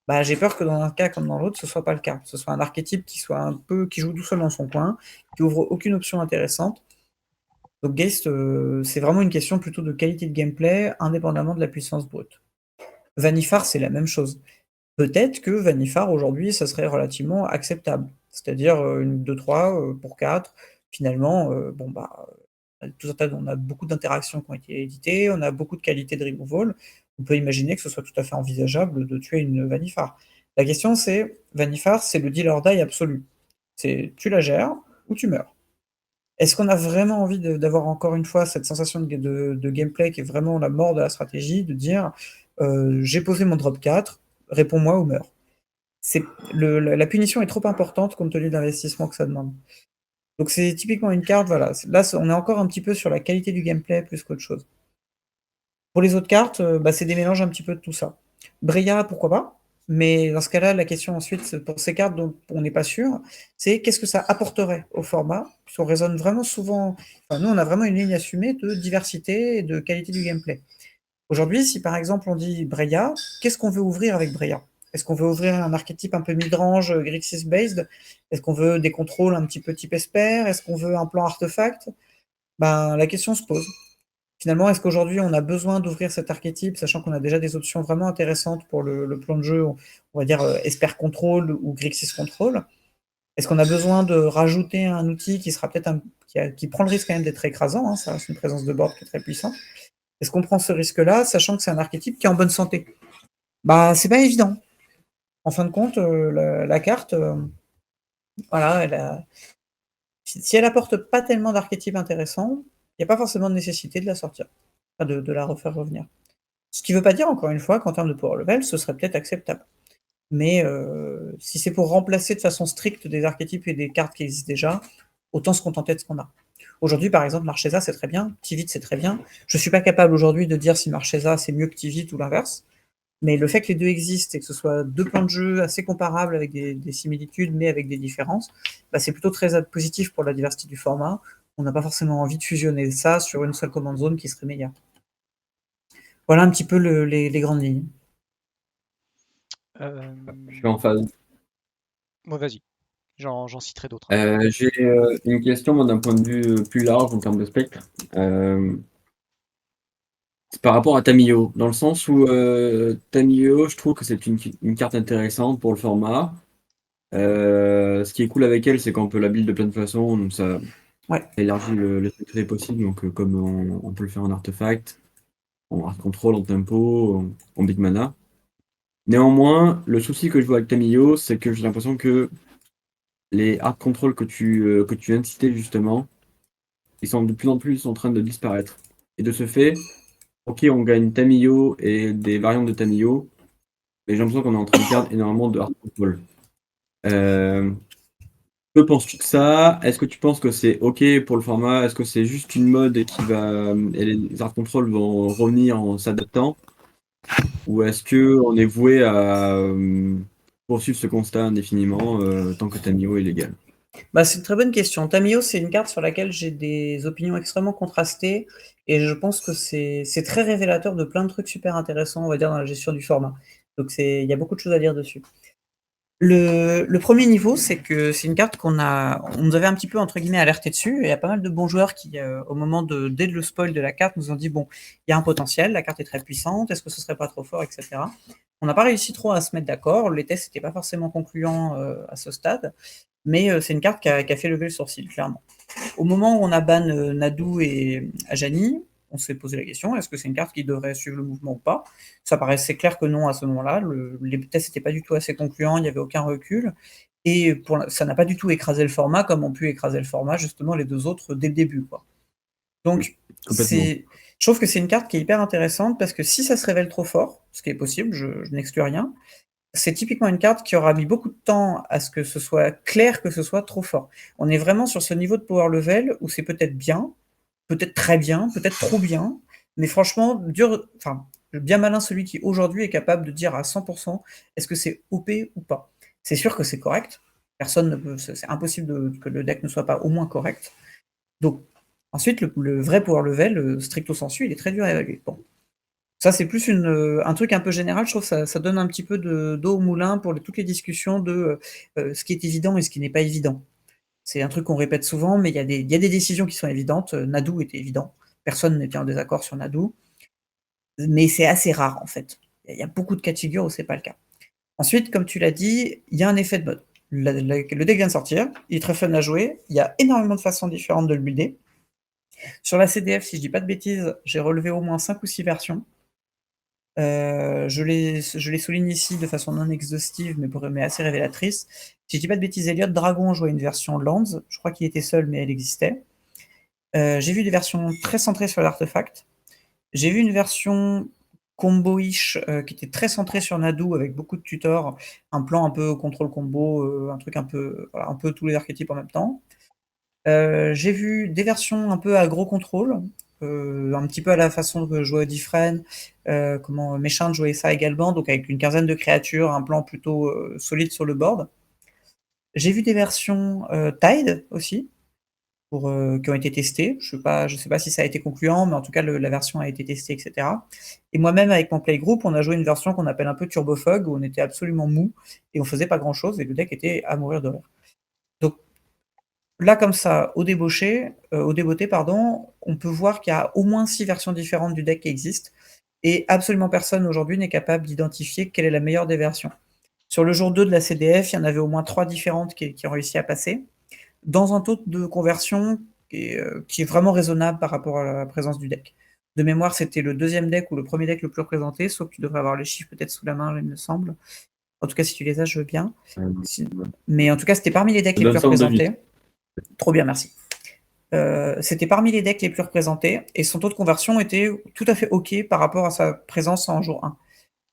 Bah, j'ai peur que dans un cas comme dans l'autre, ce soit pas le cas. Ce soit un archétype qui soit un peu, qui joue tout seul dans son coin, qui ouvre aucune option intéressante. Donc Geist, c'est vraiment une question plutôt de qualité de gameplay, indépendamment de la puissance brute. Vanifar, c'est la même chose. Peut-être que Vanifar, aujourd'hui, ça serait relativement acceptable. C'est-à-dire une 2-3 pour 4. Finalement, bon, bah, tout un tas, on a beaucoup d'interactions qui ont été éditées, on a beaucoup de qualité de removal. On peut imaginer que ce soit tout à fait envisageable de tuer une Vanifar. La question, c'est, Vanifar, c'est le deal or die absolu. C'est tu la gères ou tu meurs. Est-ce qu'on a vraiment envie d'avoir encore une fois cette sensation de gameplay qui est vraiment la mort de la stratégie, de dire j'ai posé mon drop 4, réponds-moi ou meurs. La punition est trop importante compte tenu de l'investissement que ça demande. Donc c'est typiquement une carte, voilà. Là, on est encore un petit peu sur la qualité du gameplay plus qu'autre chose. Pour les autres cartes, bah, c'est des mélanges un petit peu de tout ça. Breya, pourquoi pas? Mais dans ce cas-là, la question ensuite, pour ces cartes dont on n'est pas sûr, c'est qu'est-ce que ça apporterait au format? Puisqu'on raisonne vraiment souvent, enfin, nous, on a vraiment une ligne assumée de diversité et de qualité du gameplay. Aujourd'hui, si par exemple on dit Breya, qu'est-ce qu'on veut ouvrir avec Breya? Est-ce qu'on veut ouvrir un archétype un peu midrange, Grixis-based? Est-ce qu'on veut des contrôles un petit peu type Esper? Est-ce qu'on veut un plan artefact? Ben, la question se pose. Finalement, est-ce qu'aujourd'hui on a besoin d'ouvrir cet archétype, sachant qu'on a déjà des options vraiment intéressantes pour le plan de jeu, on va dire Esper Control ou Grixis Control? Est-ce qu'on a besoin de rajouter un outil qui sera peut-être qui prend le risque quand même d'être écrasant, hein, ça reste une présence de board qui est très puissante. Est-ce qu'on prend ce risque-là, sachant que c'est un archétype qui est en bonne santé? Bah, c'est pas évident. En fin de compte, la carte, voilà, si elle apporte pas tellement d'archétypes intéressants, il n'y a pas forcément de nécessité de la sortir, enfin de la refaire revenir. Ce qui ne veut pas dire, encore une fois, qu'en termes de power level, ce serait peut-être acceptable. Mais si c'est pour remplacer de façon stricte des archétypes et des cartes qui existent déjà, autant se contenter de ce qu'on a. Aujourd'hui, par exemple, Marchesa, c'est très bien, Tivit, c'est très bien. Je ne suis pas capable aujourd'hui de dire si Marchesa, c'est mieux que Tivit ou l'inverse. Mais le fait que les deux existent et que ce soit deux plans de jeu assez comparables avec des similitudes, mais avec des différences, bah, c'est plutôt très positif pour la diversité du format. On n'a pas forcément envie de fusionner ça sur une seule command zone qui serait meilleure. Voilà un petit peu les grandes lignes. Je suis en phase. Bon, vas-y, j'en citerai d'autres. J'ai une question moi, d'un point de vue plus large en termes de spectre. C'est par rapport à Tamiyo, dans le sens où Tamiyo, je trouve que c'est une carte intéressante pour le format. Ce qui est cool avec elle, c'est qu'on peut la build de plein de façons, donc ça élargit le spectre des possibles, donc comme on peut le faire en artefact, en art control, en tempo, en big mana. Néanmoins, le souci que je vois avec Tamiyo, c'est que j'ai l'impression que les art control que tu viens de citer justement, ils sont de plus en plus en train de disparaître. Et de ce fait, ok, on gagne Tamiyo et des variantes de Tamiyo, mais j'ai l'impression qu'on est en train de perdre énormément de art control. Que penses-tu de ça? Est-ce que tu penses que c'est ok pour le format? Est-ce que c'est juste une mode et les art control vont revenir en s'adaptant? Ou est-ce que on est voué à poursuivre ce constat indéfiniment tant que Tamiyo est légal? Bah, c'est une très bonne question. Tamiyo, c'est une carte sur laquelle j'ai des opinions extrêmement contrastées et je pense que c'est très révélateur de plein de trucs super intéressants, on va dire, dans la gestion du format. Donc il y a beaucoup de choses à dire dessus. Le premier niveau, c'est que c'est une carte on nous avait un petit peu entre guillemets alerté dessus, et il y a pas mal de bons joueurs qui, au moment dès le spoil de la carte, nous ont dit bon, il y a un potentiel, la carte est très puissante, est-ce que ce serait pas trop fort, etc. On n'a pas réussi trop à se mettre d'accord, les tests n'étaient pas forcément concluants à ce stade, mais c'est une carte qui a fait lever le sourcil, clairement. Au moment où on a ban Nadou et Ajani, on s'est posé la question, est-ce que c'est une carte qui devrait suivre le mouvement ou pas? Ça paraissait clair que non à ce moment-là. Les tests n'étaient pas du tout assez concluants, il n'y avait aucun recul. Et ça n'a pas du tout écrasé le format comme ont pu écraser le format, justement, les deux autres dès le début, quoi. Donc, je trouve que c'est une carte qui est hyper intéressante parce que si ça se révèle trop fort, ce qui est possible, je n'exclus rien, c'est typiquement une carte qui aura mis beaucoup de temps à ce que ce soit clair que ce soit trop fort. On est vraiment sur ce niveau de power level où c'est peut-être bien, peut-être très bien, peut-être trop bien, mais franchement, bien malin celui qui aujourd'hui est capable de dire à 100% est-ce que c'est OP ou pas. C'est sûr que c'est correct, c'est impossible que le deck ne soit pas au moins correct. Donc Ensuite, le vrai power level, stricto sensu, il est très dur à évaluer. Bon. Ça, c'est plus un truc un peu général. Je trouve que ça donne un petit peu d'eau au moulin pour toutes les discussions de ce qui est évident et ce qui n'est pas évident. C'est un truc qu'on répète souvent, mais il y a des décisions qui sont évidentes. Nadu était évident. Personne n'était en désaccord sur Nadu. Mais c'est assez rare, en fait. Il y a beaucoup de cas de figure où c'est pas le cas. Ensuite, comme tu l'as dit, il y a un effet de mode. Le deck vient de sortir, il est très fun à jouer, il y a énormément de façons différentes de le builder. Sur la CDF, si je dis pas de bêtises, j'ai relevé au moins 5 ou 6 versions. Je les souligne ici de façon non exhaustive, mais assez révélatrice. Si je dis pas de bêtises, Elliot Dragon jouait une version Lands, je crois qu'il était seul, mais elle existait. J'ai vu des versions très centrées sur l'artefact. J'ai vu une version combo-ish qui était très centrée sur Nadu avec beaucoup de tutors, un plan un peu contrôle combo, un truc un peu tous les archétypes en même temps. J'ai vu des versions un peu aggro contrôle, un petit peu à la façon que jouait Diffren, comment Méchant jouait ça également, donc avec une quinzaine de créatures, un plan plutôt solide sur le board. J'ai vu des versions Tide aussi, qui ont été testées. Je sais pas si ça a été concluant, mais en tout cas, la version a été testée, etc. Et moi-même, avec mon playgroup, on a joué une version qu'on appelle un peu Turbo Fog, où on était absolument mou, et on faisait pas grand-chose, et le deck était à mourir de rire. Donc là, comme ça, au débeauté, pardon, on peut voir qu'il y a au moins 6 versions différentes du deck qui existent, et absolument personne aujourd'hui n'est capable d'identifier quelle est la meilleure des versions. Sur le jour 2 de la CDF, il y en avait au moins 3 différentes qui ont réussi à passer, dans un taux de conversion qui est vraiment raisonnable par rapport à la présence du deck. De mémoire, c'était le deuxième deck ou le premier deck le plus représenté, sauf que tu devrais avoir les chiffres peut-être sous la main, il me semble. En tout cas, si tu les as, je veux bien. Mais en tout cas, c'était parmi les decks les plus représentés. Trop bien, merci. C'était parmi les decks les plus représentés, et son taux de conversion était tout à fait OK par rapport à sa présence en jour 1.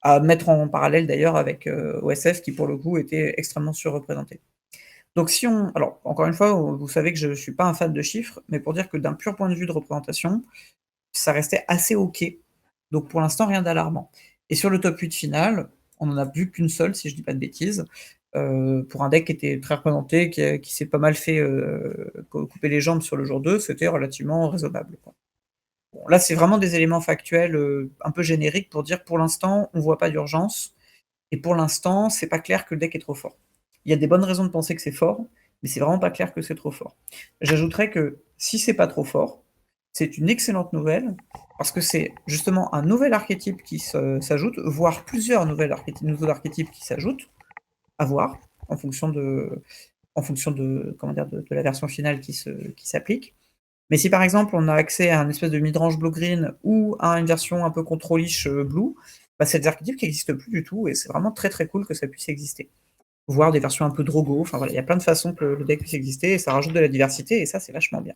À mettre en parallèle d'ailleurs avec OSF, qui pour le coup était extrêmement surreprésenté. Donc alors encore une fois, vous savez que je suis pas un fan de chiffres, mais pour dire que d'un pur point de vue de représentation, ça restait assez OK. Donc pour l'instant, rien d'alarmant. Et sur le top 8 final, on n'en a vu qu'une seule, si je dis pas de bêtises, pour un deck qui était très représenté, qui s'est pas mal fait couper les jambes sur le jour 2, c'était relativement raisonnable, quoi. Bon, là, c'est vraiment des éléments factuels un peu génériques pour dire pour l'instant, on voit pas d'urgence, et pour l'instant, c'est pas clair que le deck est trop fort. Il y a des bonnes raisons de penser que c'est fort, mais c'est vraiment pas clair que c'est trop fort. J'ajouterais que si c'est pas trop fort, c'est une excellente nouvelle, parce que c'est justement un nouvel archétype qui s'ajoute, voire plusieurs nouveaux archétypes qui s'ajoutent, à voir, en fonction de la version finale qui s'applique. Mais si par exemple on a accès à un espèce de midrange blue-green ou à une version un peu contrôlish blue, bah, c'est des archétypes qui n'existent plus du tout, et c'est vraiment très très cool que ça puisse exister. Voire des versions un peu drogo, enfin voilà, il y a plein de façons que le deck puisse exister, et ça rajoute de la diversité, et ça c'est vachement bien.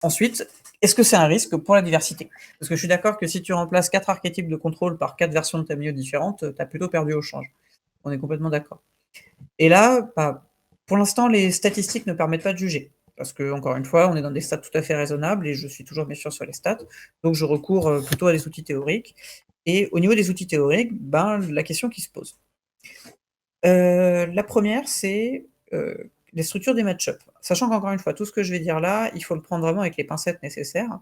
Ensuite, est-ce que c'est un risque pour la diversité? Parce que je suis d'accord que si tu remplaces 4 archétypes de contrôle par 4 versions de ta milieu différentes, tu as plutôt perdu au change. On est complètement d'accord. Et là, bah, pour l'instant, les statistiques ne permettent pas de juger. Parce que, encore une fois, on est dans des stats tout à fait raisonnables, et je suis toujours méfiant sur les stats. Donc je recours plutôt à des outils théoriques. Et au niveau des outils théoriques, ben, la question qui se pose. La première, c'est les structures des match-up. Sachant qu'encore une fois, tout ce que je vais dire là, il faut le prendre vraiment avec les pincettes nécessaires,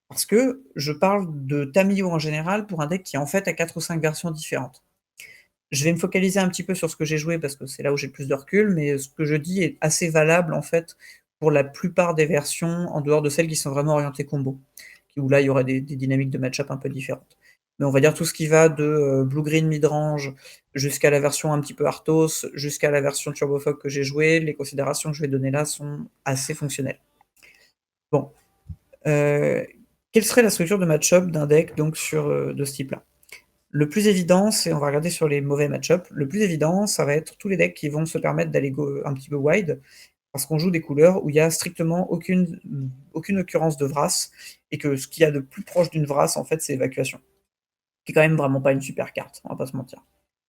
parce que je parle de Tamio en général pour un deck qui en fait a 4 ou 5 versions différentes. Je vais me focaliser un petit peu sur ce que j'ai joué parce que c'est là où j'ai le plus de recul, mais ce que je dis est assez valable en fait pour la plupart des versions, en dehors de celles qui sont vraiment orientées combo, où là il y aurait des dynamiques de match-up un peu différentes. Mais on va dire tout ce qui va de blue-green midrange jusqu'à la version un petit peu Arthos, jusqu'à la version Turbofog que j'ai jouée, les considérations que je vais donner là sont assez fonctionnelles. Bon. Quelle serait la structure de match-up d'un deck donc de ce type-là? Le plus évident, c'est, on va regarder sur les mauvais match-up, le plus évident, ça va être tous les decks qui vont se permettre d'aller un petit peu wide, parce qu'on joue des couleurs où il n'y a strictement aucune occurrence de Vras, et que ce qu'il y a de plus proche d'une Vras, en fait, c'est Évacuation, qui est quand même vraiment pas une super carte, on va pas se mentir.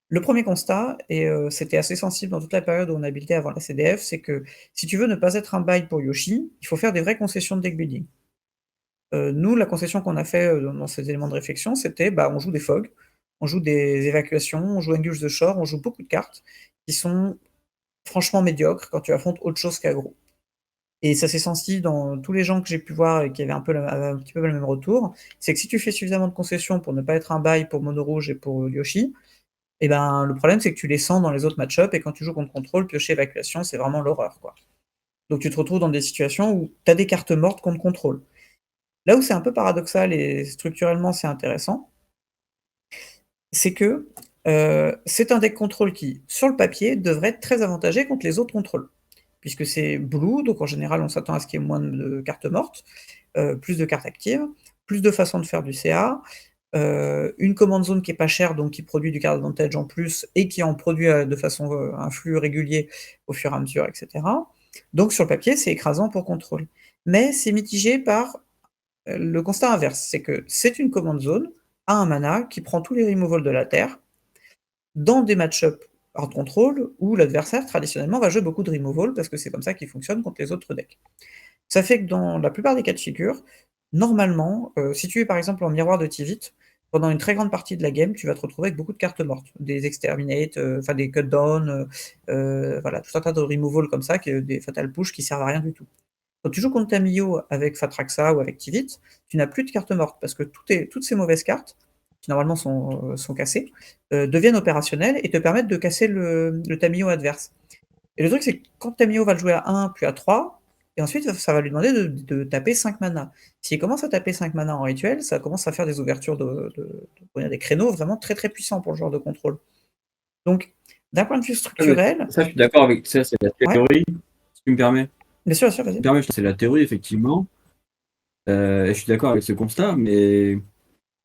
Le premier constat, et c'était assez sensible dans toute la période où on a buildé avant la CDF, c'est que si tu veux ne pas être un buy pour Yoshi, il faut faire des vraies concessions de deck building. Nous, la concession qu'on a fait dans ces éléments de réflexion, c'était bah, on joue des fogs, on joue des évacuations, on joue Engulfs de Shore, on joue beaucoup de cartes qui sont franchement médiocres quand tu affrontes autre chose qu'aggro. Et ça s'est senti dans tous les gens que j'ai pu voir et qui avaient un petit peu le même retour, c'est que si tu fais suffisamment de concessions pour ne pas être un buy pour Mono Rouge et pour Yoshi, et ben, le problème c'est que tu les sens dans les autres match-up et quand tu joues contre contrôle, piocher évacuation, c'est vraiment l'horreur, quoi. Donc tu te retrouves dans des situations où tu as des cartes mortes contre contrôle. Là où c'est un peu paradoxal et structurellement c'est intéressant, c'est que c'est un deck contrôle qui, sur le papier, devrait être très avantagé contre les autres contrôles. Puisque c'est blue, donc en général on s'attend à ce qu'il y ait moins de cartes mortes, plus de cartes actives, plus de façons de faire du CA, une command zone qui est pas chère, donc qui produit du card advantage en plus et qui en produit de façon un flux régulier au fur et à mesure, etc. Donc sur le papier, c'est écrasant pour contrôle. Mais c'est mitigé par le constat inverse, c'est que c'est une command zone à un mana qui prend tous les removals de la terre dans des match-up hard control où l'adversaire traditionnellement va jouer beaucoup de removal parce que c'est comme ça qu'il fonctionne contre les autres decks. Ça fait que dans la plupart des cas de figure, normalement, si tu es par exemple en miroir de Tivit, pendant une très grande partie de la game, tu vas te retrouver avec beaucoup de cartes mortes, des exterminate, enfin des cut down, voilà, tout un tas de removal comme ça, des fatal push qui servent à rien du tout. Quand tu joues contre Tamio avec Fatraxa ou avec Tivit, tu n'as plus de cartes mortes parce que toutes ces mauvaises cartes, qui normalement sont cassées, deviennent opérationnelles et te permettent de casser le Tamio adverse. Et le truc, c'est que quand Tamio va le jouer à 1 puis à 3, et ensuite ça va lui demander de taper 5 mana. S'il commence à taper 5 mana en rituel, ça commence à faire des ouvertures des créneaux vraiment très très puissants pour le joueur de contrôle. Donc, d'un point de vue structurel. Ça, je suis d'accord avec ça, c'est la Ouais. théorie, si tu me permets. Bien sûr, vas-y. C'est la théorie, effectivement. Je suis d'accord avec ce constat, mais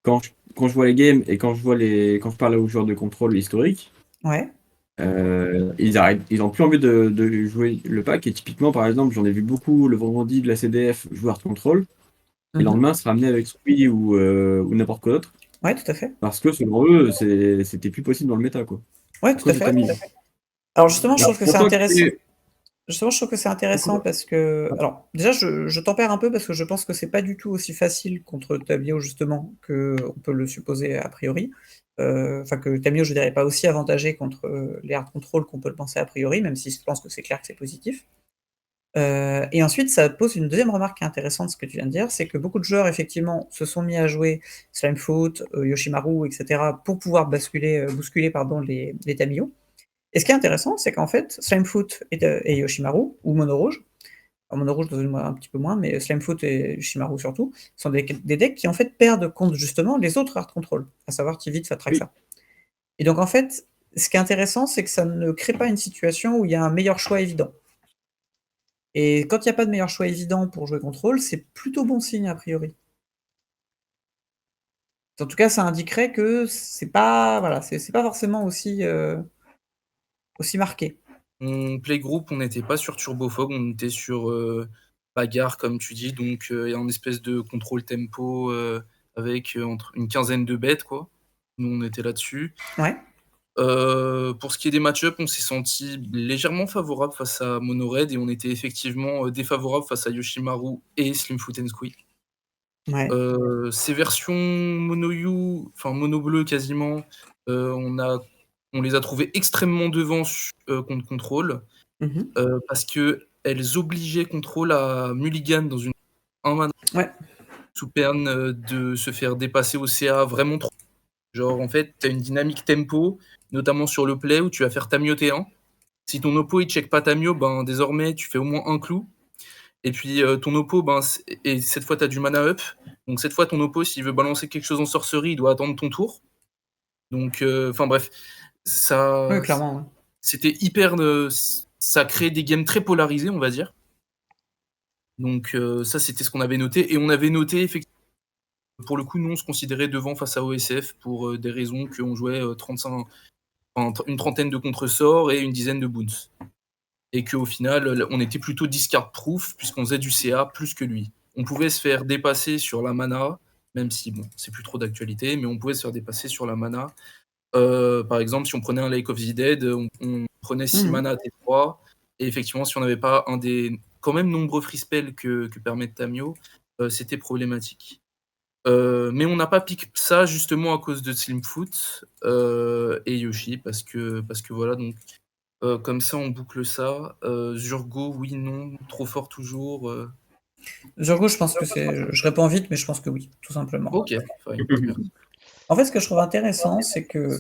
quand je vois les games et quand je parle aux joueurs de contrôle historiques, Ouais. ils ont plus envie de jouer le pack. Et typiquement, par exemple, j'en ai vu beaucoup le vendredi de la CDF jouer hard control, et le lendemain se ramener avec Squee ou n'importe quoi d'autre. Ouais, tout à fait. Parce que selon eux, c'était plus possible dans le méta, quoi. Ouais, tout à fait. Alors justement, je trouve que c'est intéressant. Justement, je trouve que c'est intéressant parce que. Alors, déjà, je tempère un peu parce que je pense que c'est pas du tout aussi facile contre Tamio, justement, qu'on peut le supposer a priori. Enfin, que Tamio, je dirais, pas aussi avantagé contre les hard control qu'on peut le penser a priori, même si je pense que c'est clair que c'est positif. Et ensuite, ça pose une deuxième remarque qui est intéressante, ce que tu viens de dire, c'est que beaucoup de joueurs, effectivement, se sont mis à jouer Slimefoot, Yoshimaru, etc., pour pouvoir bousculer les Tamio. Et ce qui est intéressant, c'est qu'en fait, Slimefoot et Yoshimaru, ou Mono Rouge, alors Mono Rouge un petit peu moins, mais Slimefoot et Yoshimaru surtout, sont des decks qui en fait perdent contre justement les autres hard control, à savoir Tivit, Fatraxa. Et donc en fait, ce qui est intéressant, c'est que ça ne crée pas une situation où il y a un meilleur choix évident. Et quand il n'y a pas de meilleur choix évident pour jouer contrôle, c'est plutôt bon signe a priori. En tout cas, ça indiquerait que c'est pas, voilà, c'est pas forcément aussi marqué. On playgroup, on n'était pas sur Turbofog, on était sur bagarre, comme tu dis, donc il y a un espèce de contrôle tempo avec entre une quinzaine de bêtes, quoi. Nous, on était là-dessus. Ouais. Pour ce qui est des match-up, on s'est senti légèrement favorable face à Monored et on était effectivement défavorable face à Yoshimaru et Slimfoot and Squee. Ouais. Ces versions mono-you, enfin mono-bleu quasiment, on les a trouvées extrêmement devant contre Control, parce qu'elles obligeaient Control à mulligan dans un mana sous peine de se faire dépasser au CA vraiment trop. Genre, en fait, tu as une dynamique tempo, notamment sur le play, où tu vas faire Tamio T1. Si ton oppo il check pas Tamio, ben désormais tu fais au moins un clou. Et puis ton oppo, ben, et cette fois tu as du mana up. Donc cette fois ton oppo, s'il veut balancer quelque chose en sorcerie, il doit attendre ton tour. Donc, enfin bref, ça. Oui, clairement. Ouais. C'était hyper. Ça crée des games très polarisés, on va dire. Donc ça, c'était ce qu'on avait noté. Et on avait noté, effectivement, pour le coup, nous, on se considérait devant face à OSF pour des raisons qu'on jouait 35, une trentaine de contre-sorts et une dizaine de boons. Et qu'au final, on était plutôt discard-proof, puisqu'on faisait du CA plus que lui. On pouvait se faire dépasser sur la mana, même si, bon, c'est plus trop d'actualité, mais on pouvait se faire dépasser sur la mana. Par exemple, si on prenait un Lake of the Dead, on prenait 6 mana à T3, et effectivement, si on n'avait pas un des quand même nombreux free spells que permet Tamio, c'était problématique. Mais on n'a pas piqué ça justement à cause de Slimfoot et Yoshi, parce que voilà, donc Comme ça, on boucle ça. Zurgo, oui, non, trop fort toujours. Zurgo, je pense que je réponds vite, mais je pense que oui, tout simplement. Ok, fine, super. En fait, ce que je trouve intéressant, c'est que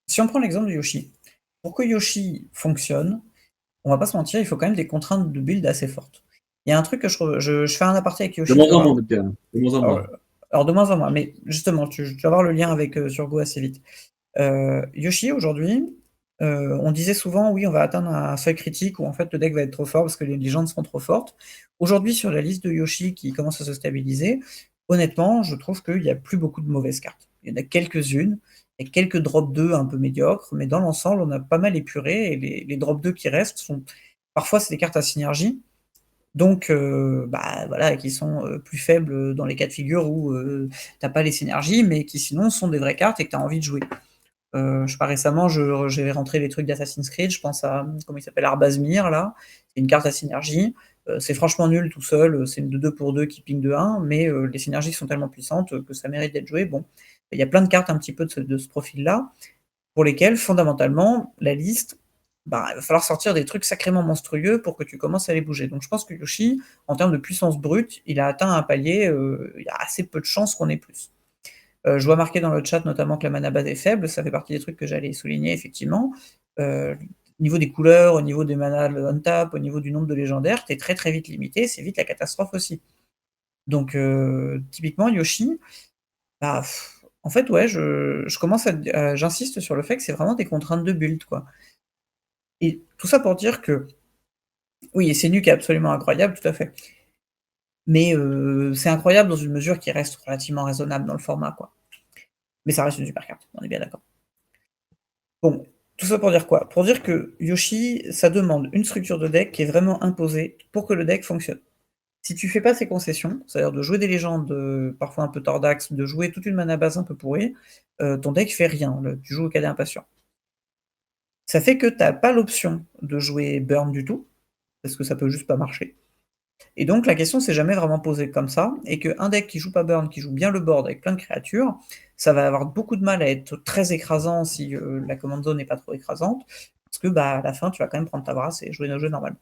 si on prend l'exemple de Yoshi, pour que Yoshi fonctionne, on va pas se mentir, il faut quand même des contraintes de build assez fortes. Il y a un truc que je fais un aparté avec De Yoshi. moins tu en vas moins, voir. en tout cas. De moins en Alors, moins. alors, de moins en moins, mais justement, tu vas voir le lien avec Zurgo assez vite. Yoshi, aujourd'hui, on disait souvent, oui, on va atteindre un seuil critique où en fait le deck va être trop fort parce que les légendes seront trop fortes. Aujourd'hui, sur la liste de Yoshi qui commence à se stabiliser, honnêtement, je trouve qu'il n'y a plus beaucoup de mauvaises cartes. Il y en a quelques-unes, il y a quelques drop 2 un peu médiocres, mais dans l'ensemble, on a pas mal épuré et les drop 2 qui restent sont parfois c'est des cartes à synergie. Donc, bah, voilà, qui sont plus faibles dans les cas de figure où t'as pas les synergies, mais qui sinon sont des vraies cartes et que tu as envie de jouer. Je sais pas, récemment, j'ai rentré les trucs d'Assassin's Creed, je pense à, comment il s'appelle, Arbazmir, là. C'est une carte à synergie. C'est franchement nul tout seul, c'est une de 2 pour 2 qui ping de 1, mais les synergies sont tellement puissantes que ça mérite d'être joué. Bon, il y a plein de cartes un petit peu de ce profil-là, pour lesquelles, fondamentalement, la liste, bah, il va falloir sortir des trucs sacrément monstrueux pour que tu commences à les bouger. Donc je pense que Yoshi, en termes de puissance brute, il a atteint un palier, il y a assez peu de chances qu'on ait plus. Je vois marquer dans le chat notamment que la mana base est faible, ça fait partie des trucs que j'allais souligner effectivement. Au niveau des couleurs, au niveau des mana on-tap, au niveau du nombre de légendaires, t'es très très vite limité, c'est vite la catastrophe aussi. Donc typiquement Yoshi, bah, en fait ouais, je commence j'insiste sur le fait que c'est vraiment des contraintes de build quoi. Et tout ça pour dire que oui, c'est nuque est absolument incroyable, tout à fait. Mais c'est incroyable dans une mesure qui reste relativement raisonnable dans le format quoi. Mais ça reste une super carte, on est bien d'accord. Bon, tout ça pour dire quoi? Pour dire que Yoshi, ça demande une structure de deck qui est vraiment imposée pour que le deck fonctionne. Si tu fais pas ces concessions, c'est-à-dire de jouer des légendes parfois un peu tordax, de jouer toute une mana base un peu pourrie, ton deck fait rien, tu joues au cadet impatient. Ça fait que t'as pas l'option de jouer burn du tout, parce que ça peut juste pas marcher. Et donc la question s'est jamais vraiment posée comme ça, et qu'un deck qui joue pas burn, qui joue bien le board avec plein de créatures, ça va avoir beaucoup de mal à être très écrasant si la command zone n'est pas trop écrasante, parce que bah, à la fin tu vas quand même prendre ta brasse et jouer nos jeux normalement.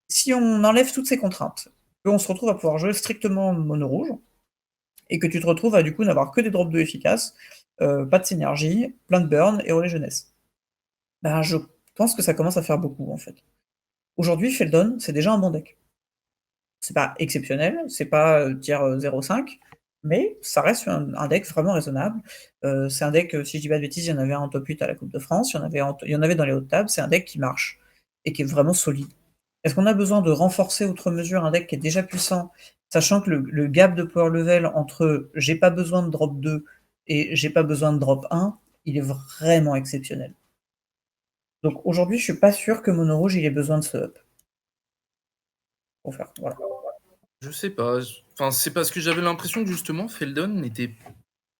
Si on enlève toutes ces contraintes, qu'on se retrouve à pouvoir jouer strictement mono rouge, et que tu te retrouves à du coup n'avoir que des drops 2 efficaces, pas de synergie, plein de burn et relais jeunesse. Ben, je pense que ça commence à faire beaucoup en fait. Aujourd'hui, Feldon, c'est déjà un bon deck. C'est pas exceptionnel, c'est pas tier 0,5, mais ça reste un deck vraiment raisonnable. C'est un deck, si je dis pas de bêtises, il y en avait un en top 8 à la Coupe de France, il y en avait dans les hautes tables, c'est un deck qui marche et qui est vraiment solide. Est-ce qu'on a besoin de renforcer outre mesure un deck qui est déjà puissant, sachant que le gap de power level entre j'ai pas besoin de drop 2 et j'ai pas besoin de drop 1, il est vraiment exceptionnel. Donc aujourd'hui, je suis pas sûr que Mono Rouge il ait besoin de ce up. Pour faire, voilà. Je sais pas. Enfin, c'est parce que j'avais l'impression que justement, Feldon n'était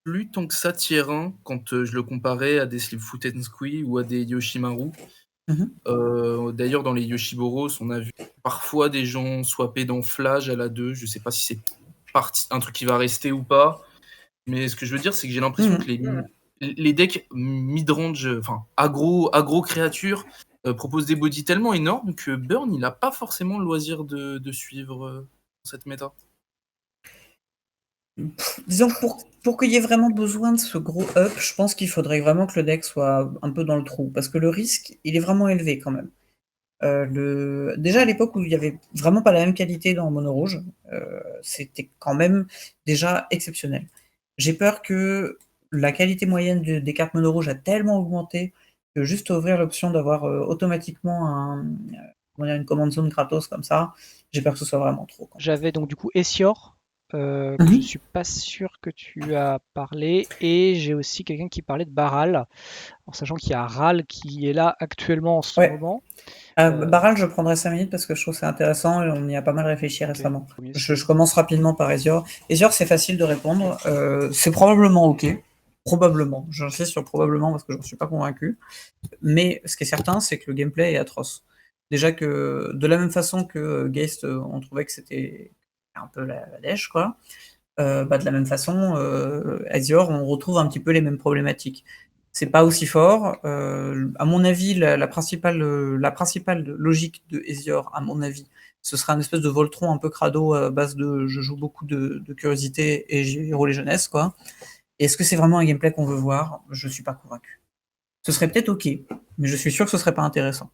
plus tant que ça tier 1 quand je le comparais à des Slipfoot and Squee ou à des Yoshimaru. D'ailleurs, dans les Yoshiboros, on a vu parfois des gens swapper dans Flash à la 2. Je sais pas si c'est un truc qui va rester ou pas. Mais ce que je veux dire, c'est que j'ai l'impression que les decks mid-range, enfin aggro créatures, proposent des bodies tellement énormes que Burn, il n'a pas forcément le loisir de suivre cette méta. Disons que pour qu'il y ait vraiment besoin de ce gros up, je pense qu'il faudrait vraiment que le deck soit un peu dans le trou, parce que le risque, il est vraiment élevé quand même. Déjà à l'époque où il n'y avait vraiment pas la même qualité dans Mono Rouge, c'était quand même déjà exceptionnel. J'ai peur que la qualité moyenne des cartes Mono Rouge a tellement augmenté que juste ouvrir l'option d'avoir automatiquement une command zone gratos comme ça, j'ai peur que ce soit vraiment trop. J'avais donc du coup Essior, que je suis pas sûr que tu as parlé, et j'ai aussi quelqu'un qui parlait de Baral, en sachant qu'il y a Ral qui est là actuellement en ce moment. Baral, je prendrai 5 minutes parce que je trouve ça intéressant et on y a pas mal réfléchi récemment. Je commence rapidement par Essior. Essior, c'est facile de répondre. C'est probablement OK. Probablement. J'insiste sur probablement parce que je ne suis pas convaincu. Mais ce qui est certain, c'est que le gameplay est atroce. Déjà que, de la même façon que Geist, on trouvait que c'était un peu la dèche, quoi. De la même façon, Essior, on retrouve un petit peu les mêmes problématiques. c'est pas aussi fort. À mon avis, la principale logique de Ezio, à mon avis, ce sera un espèce de Voltron un peu crado à base de je joue beaucoup de curiosité et j'ai roulé jeunesse, quoi. Est-ce que c'est vraiment un gameplay qu'on veut voir? Je suis pas convaincu. Ce serait peut-être OK, mais je suis sûr que ce serait pas intéressant.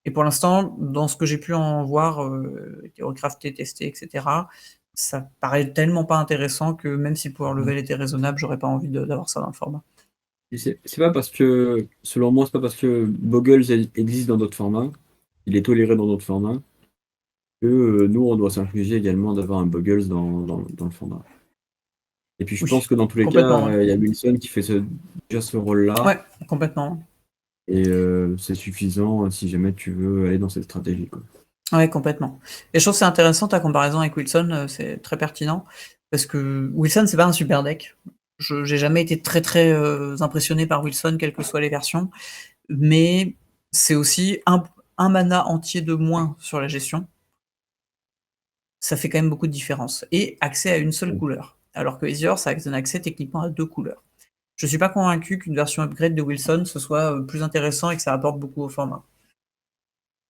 Et pour l'instant, dans ce que j'ai pu en voir, recrafté, testé, et cetera, ça paraît tellement pas intéressant que même si le power level était raisonnable, j'aurais pas envie d'avoir ça dans le format. Et c'est pas parce que, selon moi, c'est pas parce que Boggles existe dans d'autres formats, il est toléré dans d'autres formats, que nous, on doit s'infliger également d'avoir un Boggles dans le format. Et puis je Oui, pense que dans tous les complètement, cas, ouais. il y a Wilson qui fait déjà ce rôle-là, Ouais, complètement. et c'est suffisant si jamais tu veux aller dans cette stratégie, quoi. Ouais, complètement. Et je trouve que c'est intéressant ta comparaison avec Wilson, c'est très pertinent parce que Wilson, c'est pas un super deck. J'ai jamais été très très impressionné par Wilson, quelles que soient les versions, mais c'est aussi un mana entier de moins sur la gestion. Ça fait quand même beaucoup de différence. Et accès à une seule couleur. Alors que Ezure, ça donne accès techniquement à 2 couleurs. Je suis pas convaincu qu'une version upgrade de Wilson ce soit plus intéressant et que ça apporte beaucoup au format.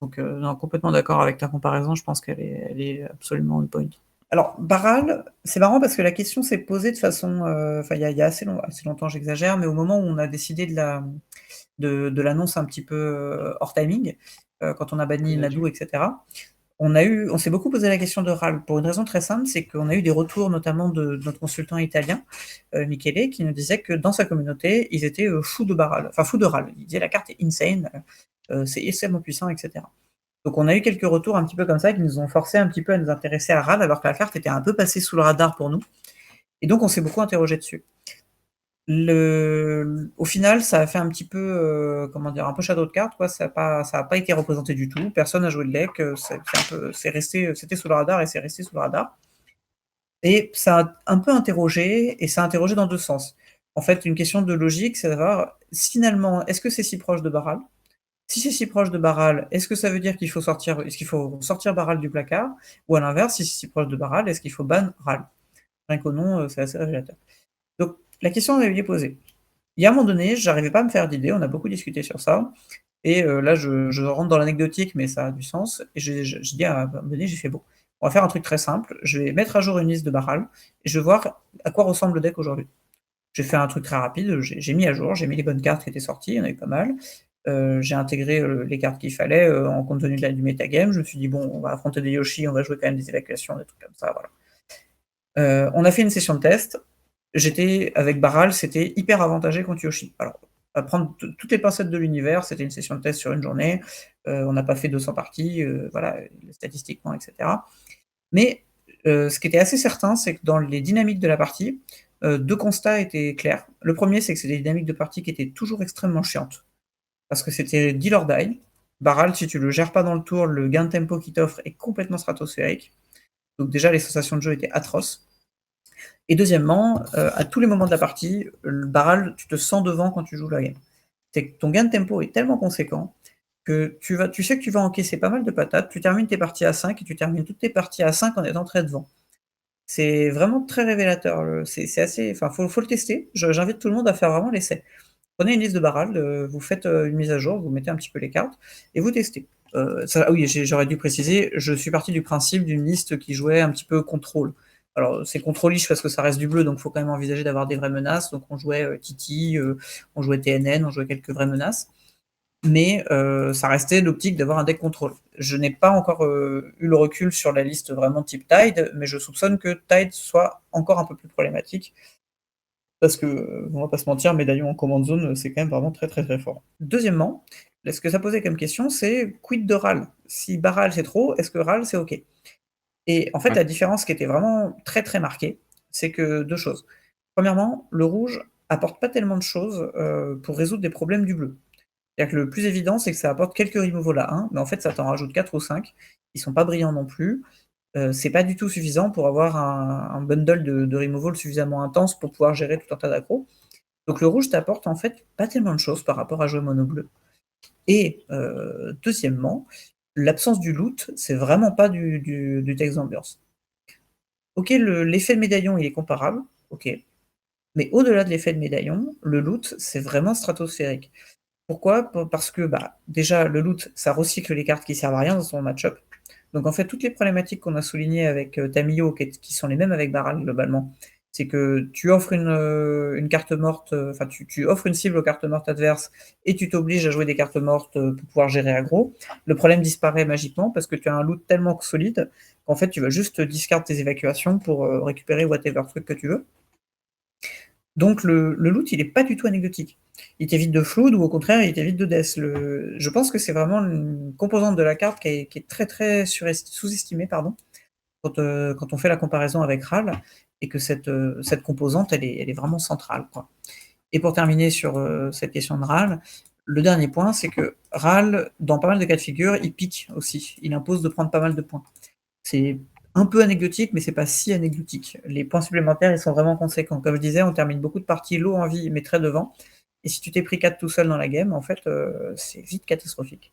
Donc, non, complètement d'accord avec ta comparaison, je pense elle est absolument on point. Alors, Baral, c'est marrant parce que la question s'est posée de façon. Enfin, il y a assez longtemps, j'exagère, mais au moment où on a décidé de l'annonce un petit peu hors timing, quand on a banni Nadu, etc., on s'est beaucoup posé la question de RAL pour une raison très simple, c'est qu'on a eu des retours notamment de notre consultant italien, Michele, qui nous disait que dans sa communauté, ils étaient fous de Baral, enfin fous de RAL. Il disait la carte est insane, c'est extrêmement puissant, etc. Donc on a eu quelques retours un petit peu comme ça qui nous ont forcé un petit peu à nous intéresser à RAL alors que la carte était un peu passée sous le radar pour nous. Et donc on s'est beaucoup interrogé dessus. Au final, ça a fait un petit peu, comment dire, un peu shadow de cartes, quoi. Ça a pas été représenté du tout. Personne n'a joué le deck. C'est resté, c'était sous le radar et c'est resté sous le radar. Et ça a un peu interrogé, et ça a interrogé dans deux sens. En fait, une question de logique, c'est de savoir, finalement, est-ce que c'est si proche de Baral? Si c'est si proche de Baral, est-ce que ça veut dire est-ce qu'il faut sortir Baral du placard? Ou à l'inverse, si c'est si proche de Baral, est-ce qu'il faut ban Ral? Rien qu'au nom, c'est assez révélateur. Donc, la question avait été posée. Il y a un moment donné, j'arrivais pas à me faire d'idée, on a beaucoup discuté sur ça, et là, je rentre dans l'anecdotique, mais ça a du sens, et j'ai dit à un moment donné, j'ai fait, bon, on va faire un truc très simple, je vais mettre à jour une liste de Baral, et je vais voir à quoi ressemble le deck aujourd'hui. J'ai fait un truc très rapide, j'ai mis à jour, j'ai mis les bonnes cartes qui étaient sorties, il y en avait pas mal, j'ai intégré les cartes qu'il fallait en compte tenu du metagame, je me suis dit, bon, on va affronter des Yoshi, on va jouer quand même des évacuations, des trucs comme ça, voilà. On a fait une session de test. J'étais avec Baral, c'était hyper avantagé contre Yoshi. Alors, à prendre toutes les pincettes de l'univers, c'était une session de test sur une journée. On n'a pas fait 200 parties, voilà, statistiquement, etc. Mais ce qui était assez certain, c'est que dans les dynamiques de la partie, deux constats étaient clairs. Le premier, c'est que c'était des dynamiques de partie qui étaient toujours extrêmement chiantes. Parce que c'était deal or die. Baral, si tu le gères pas dans le tour, le gain de tempo qu'il t'offre est complètement stratosphérique. Donc déjà, les sensations de jeu étaient atroces. Et deuxièmement, à tous les moments de la partie, le Baral, tu te sens devant quand tu joues la game. C'est que ton gain de tempo est tellement conséquent que tu sais que tu vas encaisser pas mal de patates, tu termines tes parties à 5 et tu termines toutes tes parties à 5 en étant très devant. C'est vraiment très révélateur. C'est assez. Enfin, faut le tester. J'invite tout le monde à faire vraiment l'essai. Prenez une liste de Baral, vous faites une mise à jour, vous mettez un petit peu les cartes et vous testez. Oui, j'aurais dû préciser, je suis parti du principe d'une liste qui jouait un petit peu contrôle. Alors, c'est contrôlish parce que ça reste du bleu, donc il faut quand même envisager d'avoir des vraies menaces. Donc, on jouait Titi, on jouait TNN, on jouait quelques vraies menaces. Mais ça restait l'optique d'avoir un deck contrôle. Je n'ai pas encore eu le recul sur la liste vraiment type Tide, mais je soupçonne que Tide soit encore un peu plus problématique. Parce que, on va pas se mentir, médaillon en command zone, c'est quand même vraiment très très très fort. Deuxièmement, ce que ça posait comme question, c'est quid de Ral? Si Baral c'est trop, est-ce que Ral c'est OK? Et en fait, la différence qui était vraiment très très marquée, c'est que deux choses. Premièrement, le rouge apporte pas tellement de choses pour résoudre des problèmes du bleu. C'est-à-dire que le plus évident, c'est que ça apporte quelques removals à 1, mais en fait, ça t'en rajoute 4 ou 5. Ils sont pas brillants non plus. C'est pas du tout suffisant pour avoir un bundle de removal suffisamment intense pour pouvoir gérer tout un tas d'aggro. Donc le rouge t'apporte en fait pas tellement de choses par rapport à jouer mono bleu. Et deuxièmement, l'absence du loot, c'est vraiment pas du texte d'ambiance. Ok, l'effet de médaillon, il est comparable, ok. Mais au-delà de l'effet de médaillon, le loot, c'est vraiment stratosphérique. Pourquoi? Parce que déjà, le loot, ça recycle les cartes qui servent à rien dans son match-up. Donc en fait, toutes les problématiques qu'on a soulignées avec Tamio, qui sont les mêmes avec Baral globalement, c'est que tu offres une carte morte, enfin tu offres une cible aux cartes mortes adverses et tu t'obliges à jouer des cartes mortes pour pouvoir gérer aggro. Le problème disparaît magiquement parce que tu as un loot tellement solide qu'en fait tu vas juste discard tes évacuations pour récupérer whatever truc que tu veux. Donc le loot, il est pas du tout anecdotique. Il t'évite de flood ou au contraire, il t'évite de death. Je pense que c'est vraiment une composante de la carte qui est très très sous-estimée, pardon, quand on fait la comparaison avec RAL, et que cette composante, elle est vraiment centrale, quoi. Et pour terminer sur cette question de RAL, le dernier point, c'est que RAL, dans pas mal de cas de figure, il pique aussi. Il impose de prendre pas mal de points. C'est un peu anecdotique, mais c'est pas si anecdotique. Les points supplémentaires, ils sont vraiment conséquents. Comme je disais, on termine beaucoup de parties low en vie, mais très devant. Et si tu t'es pris 4 tout seul dans la game, en fait, c'est vite catastrophique.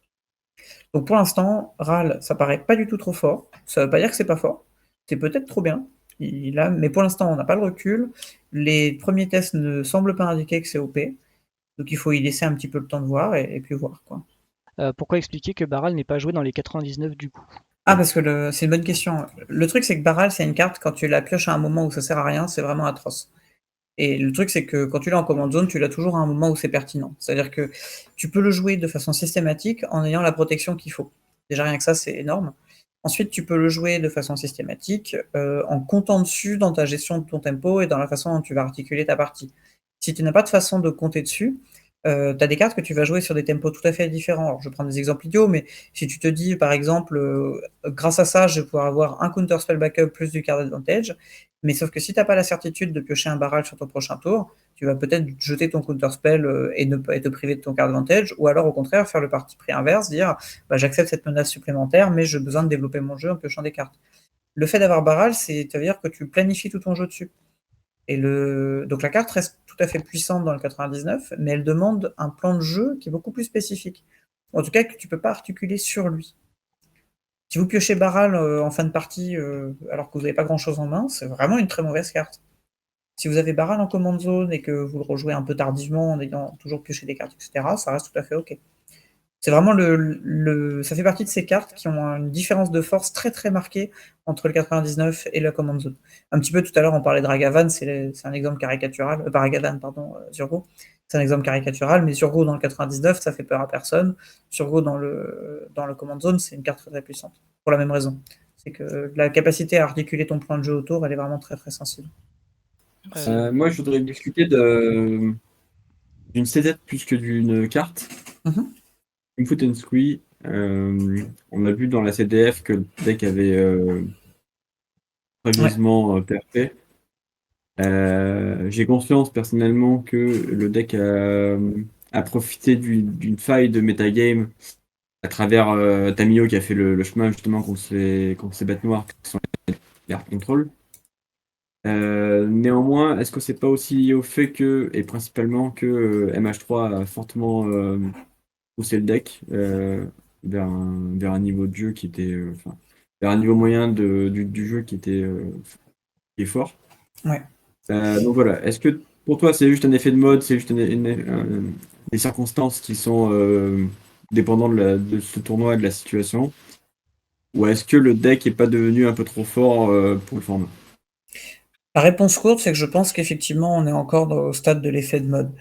Donc pour l'instant, RAL, ça paraît pas du tout trop fort. Ça veut pas dire que c'est pas fort. C'est peut-être trop bien. Mais pour l'instant, on n'a pas le recul. Les premiers tests ne semblent pas indiquer que c'est OP. Donc il faut y laisser un petit peu le temps de voir et puis voir, quoi. Pourquoi expliquer que Baral n'est pas joué dans les 99 du coup? Ah, parce que c'est une bonne question. Le truc, c'est que Baral, c'est une carte, quand tu la pioches à un moment où ça sert à rien, c'est vraiment atroce. Et le truc, c'est que quand tu l'as en command zone, tu l'as toujours à un moment où c'est pertinent. C'est-à-dire que tu peux le jouer de façon systématique en ayant la protection qu'il faut. Déjà, rien que ça, c'est énorme. Ensuite, tu peux le jouer de façon systématique en comptant dessus dans ta gestion de ton tempo et dans la façon dont tu vas articuler ta partie. Si tu n'as pas de façon de compter dessus, tu as des cartes que tu vas jouer sur des tempos tout à fait différents. Alors, je prends des exemples idiots, mais si tu te dis, par exemple, grâce à ça, je vais pouvoir avoir un counter spell backup plus du card advantage, mais sauf que si tu n'as pas la certitude de piocher un barrage sur ton prochain tour, tu vas peut-être jeter ton counter spell et te priver de ton card advantage, ou alors au contraire faire le parti pris inverse, dire j'accepte cette menace supplémentaire, mais j'ai besoin de développer mon jeu en piochant des cartes. Le fait d'avoir barrage, ça veut dire que tu planifies tout ton jeu dessus. Donc la carte reste tout à fait puissante dans le 99, mais elle demande un plan de jeu qui est beaucoup plus spécifique. En tout cas, que tu peux pas articuler sur lui. Si vous piochez Baral en fin de partie alors que vous n'avez pas grand chose en main, c'est vraiment une très mauvaise carte. Si vous avez Baral en command zone et que vous le rejouez un peu tardivement en ayant toujours pioché des cartes, etc., ça reste tout à fait ok. C'est vraiment ça fait partie de ces cartes qui ont une différence de force très très marquée entre le 99 et la command zone. Un petit peu tout à l'heure on parlait de Ragavan, c'est un exemple caricatural, pas Ragavan, pardon, Zurgo. C'est un exemple caricatural, mais Zurgo dans le 99, ça fait peur à personne. Zurgo dans le command zone, c'est une carte très très puissante. Pour la même raison. C'est que la capacité à articuler ton plan de jeu autour, elle est vraiment très très sensible. Moi, je voudrais discuter d'une CZ plus que d'une carte. Input and Squee. On a vu dans la CDF que le deck avait prévieusement PRP. J'ai conscience personnellement que le deck a profité d'une faille de metagame à travers Tamio qui a fait le chemin justement contre ces bêtes noires qui sont les hard control. Néanmoins, est-ce que c'est pas aussi lié au fait que, et principalement que MH3 a fortement poussé le deck vers un niveau de jeu qui était, vers un niveau moyen du jeu qui est fort. Ouais. Donc voilà, est-ce que pour toi c'est juste un effet de mode, c'est juste des circonstances qui sont dépendantes de ce tournoi et de la situation, ou est-ce que le deck est pas devenu un peu trop fort pour le format? La réponse courte, c'est que je pense qu'effectivement, on est encore au stade de l'effet de mode.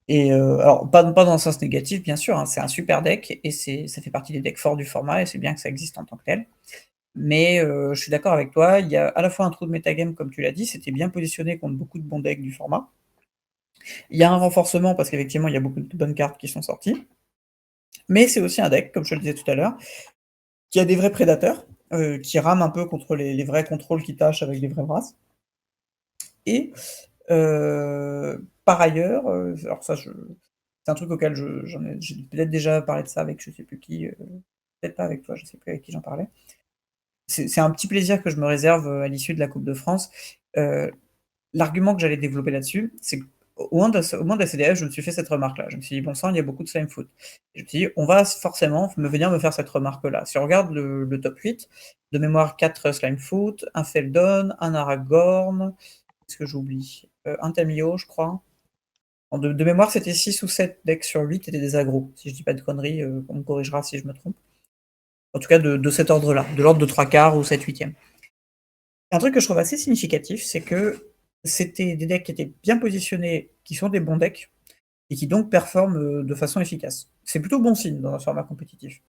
Et alors, pas dans le sens négatif, bien sûr, hein, c'est un super deck, et ça fait partie des decks forts du format, et c'est bien que ça existe en tant que tel. Mais je suis d'accord avec toi, il y a à la fois un trou de metagame, comme tu l'as dit, c'était bien positionné contre beaucoup de bons decks du format. Il y a un renforcement, parce qu'effectivement, il y a beaucoup de bonnes cartes qui sont sorties. Mais c'est aussi un deck, comme je le disais tout à l'heure, qui a des vrais prédateurs, qui rament un peu contre les vrais contrôles qui tâchent avec des vraies brasses. Et par ailleurs, alors ça, c'est un truc auquel j'ai peut-être déjà parlé de ça avec je sais plus qui, peut-être pas avec toi, je sais plus avec qui j'en parlais. C'est un petit plaisir que je me réserve à l'issue de la Coupe de France. L'argument que j'allais développer là-dessus, c'est qu'au moment de la CDF, je me suis fait cette remarque-là. Je me suis dit, bon sang, il y a beaucoup de slime foot. Et je me suis dit, on va forcément venir me faire cette remarque-là. Si on regarde le top 8, de mémoire 4 slime foot, un Feldon, un Aragorn, qu'est-ce que j'oublie? un Tamio, je crois. De mémoire, c'était 6 ou 7 decks sur 8 étaient des agros. Si je dis pas de conneries, on me corrigera si je me trompe. En tout cas, de cet ordre-là, de l'ordre de 3/4 ou 7/8. Un truc que je trouve assez significatif, c'est que c'était des decks qui étaient bien positionnés, qui sont des bons decks, et qui donc performent de façon efficace. C'est plutôt bon signe dans un format compétitif.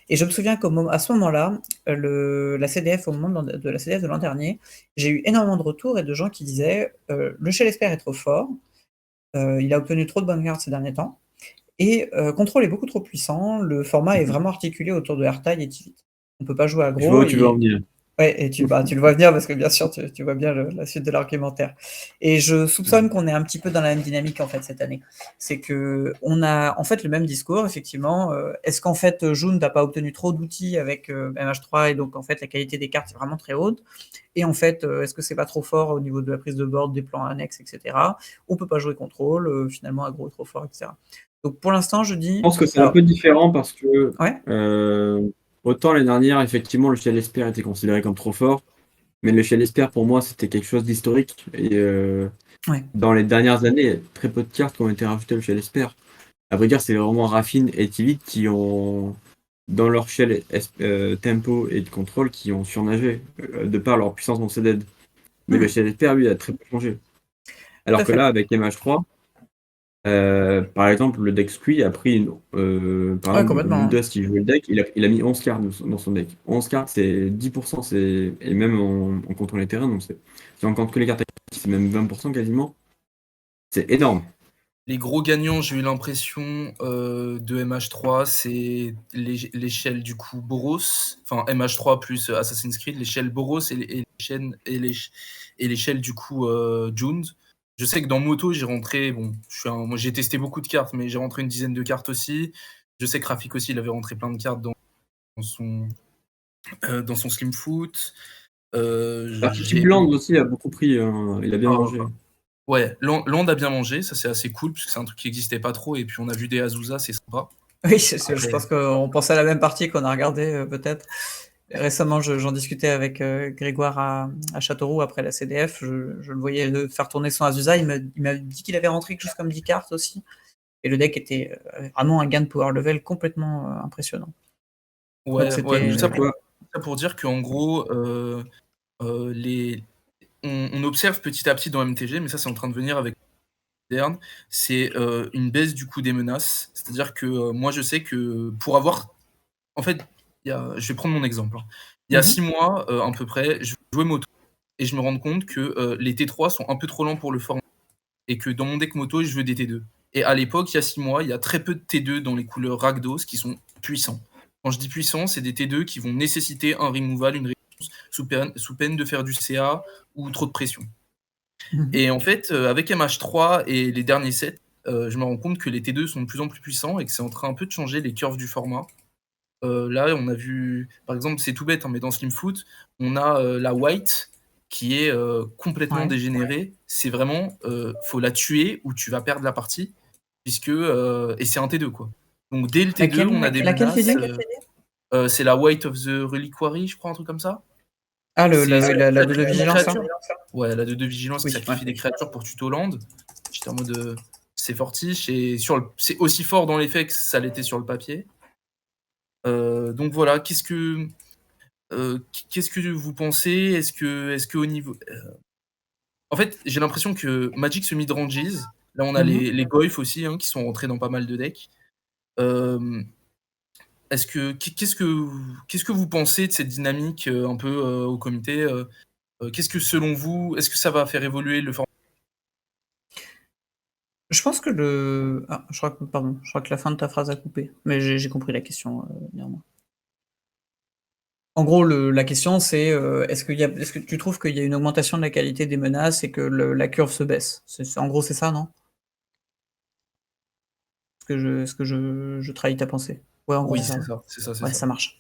Et je me souviens qu'à ce moment-là, la CDF, au moment de la CDF de l'an dernier, j'ai eu énormément de retours et de gens qui disaient le Shell Esper est trop fort, il a obtenu trop de bonnes cartes ces derniers temps, et Control est beaucoup trop puissant, le format est vraiment articulé autour de Airtile et Tivit. On peut pas jouer à Je vois gros. où tu veux en venir. Ouais, et tu le vois venir parce que bien sûr, tu vois bien la suite de l'argumentaire. Et je soupçonne qu'on est un petit peu dans la même dynamique en fait cette année. C'est que on a en fait le même discours, effectivement. Est-ce qu'en fait June n'a pas obtenu trop d'outils avec MH3 et donc en fait la qualité des cartes est vraiment très haute. Et en fait, est-ce que c'est pas trop fort au niveau de la prise de board, des plans annexes, etc. On peut pas jouer contrôle, finalement aggro est trop fort, etc. Donc pour l'instant, je dis. Je pense que c'est un peu différent parce que Ouais. autant l'année dernière, effectivement, le Shell Esper était considéré comme trop fort, mais le Shell Esper, pour moi, c'était quelque chose d'historique. Et Ouais. dans les dernières années, il y a très peu de cartes qui ont été rajoutées au Shell Esper. À vrai dire, c'est vraiment Raffine et Tivit qui ont, dans leur Shell tempo et de contrôle, qui ont surnagé de par leur puissance non céded. Mais le Shell Esper, lui, a très peu changé. Alors que là, avec MH3, par exemple, le deck Squee a pris par exemple, complètement. Ludus qui jouait le deck, il a mis 11 cartes dans son deck. 11 cartes, c'est 10%, et même en comptant les terrains, donc si on compte que les cartes actives, c'est même 20% quasiment. C'est énorme. Les gros gagnants, j'ai eu l'impression de MH3, c'est l'échelle du coup Boros, enfin MH3 plus Assassin's Creed, l'échelle Boros et l'échelle du coup Jund. Je sais que dans Moto, j'ai rentré, bon, moi j'ai testé beaucoup de cartes, mais j'ai rentré une dizaine de cartes aussi. Je sais que Rafik aussi, il avait rentré plein de cartes dans son Slim Foot. Philippe Land aussi a beaucoup pris, il a bien mangé. Ouais, Land a bien mangé, ça c'est assez cool, puisque c'est un truc qui n'existait pas trop, et puis on a vu des Azusa, c'est sympa. Oui, je pense qu'on pensait à la même partie qu'on a regardé peut-être. Récemment, j'en discutais avec Grégoire à Châteauroux après la CDF. Je le voyais faire tourner son Azusa. Il m'a dit qu'il avait rentré quelque chose comme 10 cartes aussi. Et le deck était vraiment un gain de power level complètement impressionnant. Ouais, Donc, c'était- tout ça pour dire qu'en gros, on observe petit à petit dans MTG, mais ça c'est en train de venir avec moderne, c'est une baisse du coût des menaces. C'est-à-dire que moi je sais que pour avoir. En fait, je vais prendre mon exemple. Il y a 6 mois, à peu près, je jouais moto et je me rends compte que les T3 sont un peu trop lents pour le format et que dans mon deck moto, je veux des T2. Et à l'époque, il y a 6 mois, il y a très peu de T2 dans les couleurs Rakdos qui sont puissants. Quand je dis puissants, c'est des T2 qui vont nécessiter un removal, une réponse sous peine de faire du CA ou trop de pression. Et en fait, avec MH3 et les derniers sets, je me rends compte que les T2 sont de plus en plus puissants et que c'est en train un peu de changer les curves du format. Là, on a vu, par exemple, c'est tout bête, hein, mais dans Slim Foot, on a la White qui est complètement dégénérée. C'est vraiment, faut la tuer ou tu vas perdre la partie, puisque et c'est un T2 quoi. Donc dès le T2, on a des menaces. C'est la White of the Reliquary, je crois, un truc comme ça. Ah, la 2 vigilance. Ouais, la 2 vigilance qui sacrifie des créatures pour tuto land. J'étais en mode, c'est fortiche et c'est aussi fort dans l'effet que ça l'était sur le papier. Donc voilà, qu'est-ce que vous pensez? Est-ce que au niveau. En fait, j'ai l'impression que Magic se midranges. Là, on a les Goyf aussi hein, qui sont rentrés dans pas mal de decks. Qu'est-ce que vous pensez de cette dynamique un peu au comité? Qu'est-ce que selon vous, est-ce que ça va faire évoluer le format? Je pense que je crois que la fin de ta phrase a coupé, mais j'ai compris la question néanmoins. En gros, la question c'est est-ce que tu trouves qu'il y a une augmentation de la qualité des menaces et que la curve se baisse? En gros, c'est ça, non? Est-ce que je trahis ta pensée? Ouais, en gros, Oui, c'est ça. c'est ça. Ouais, ça marche.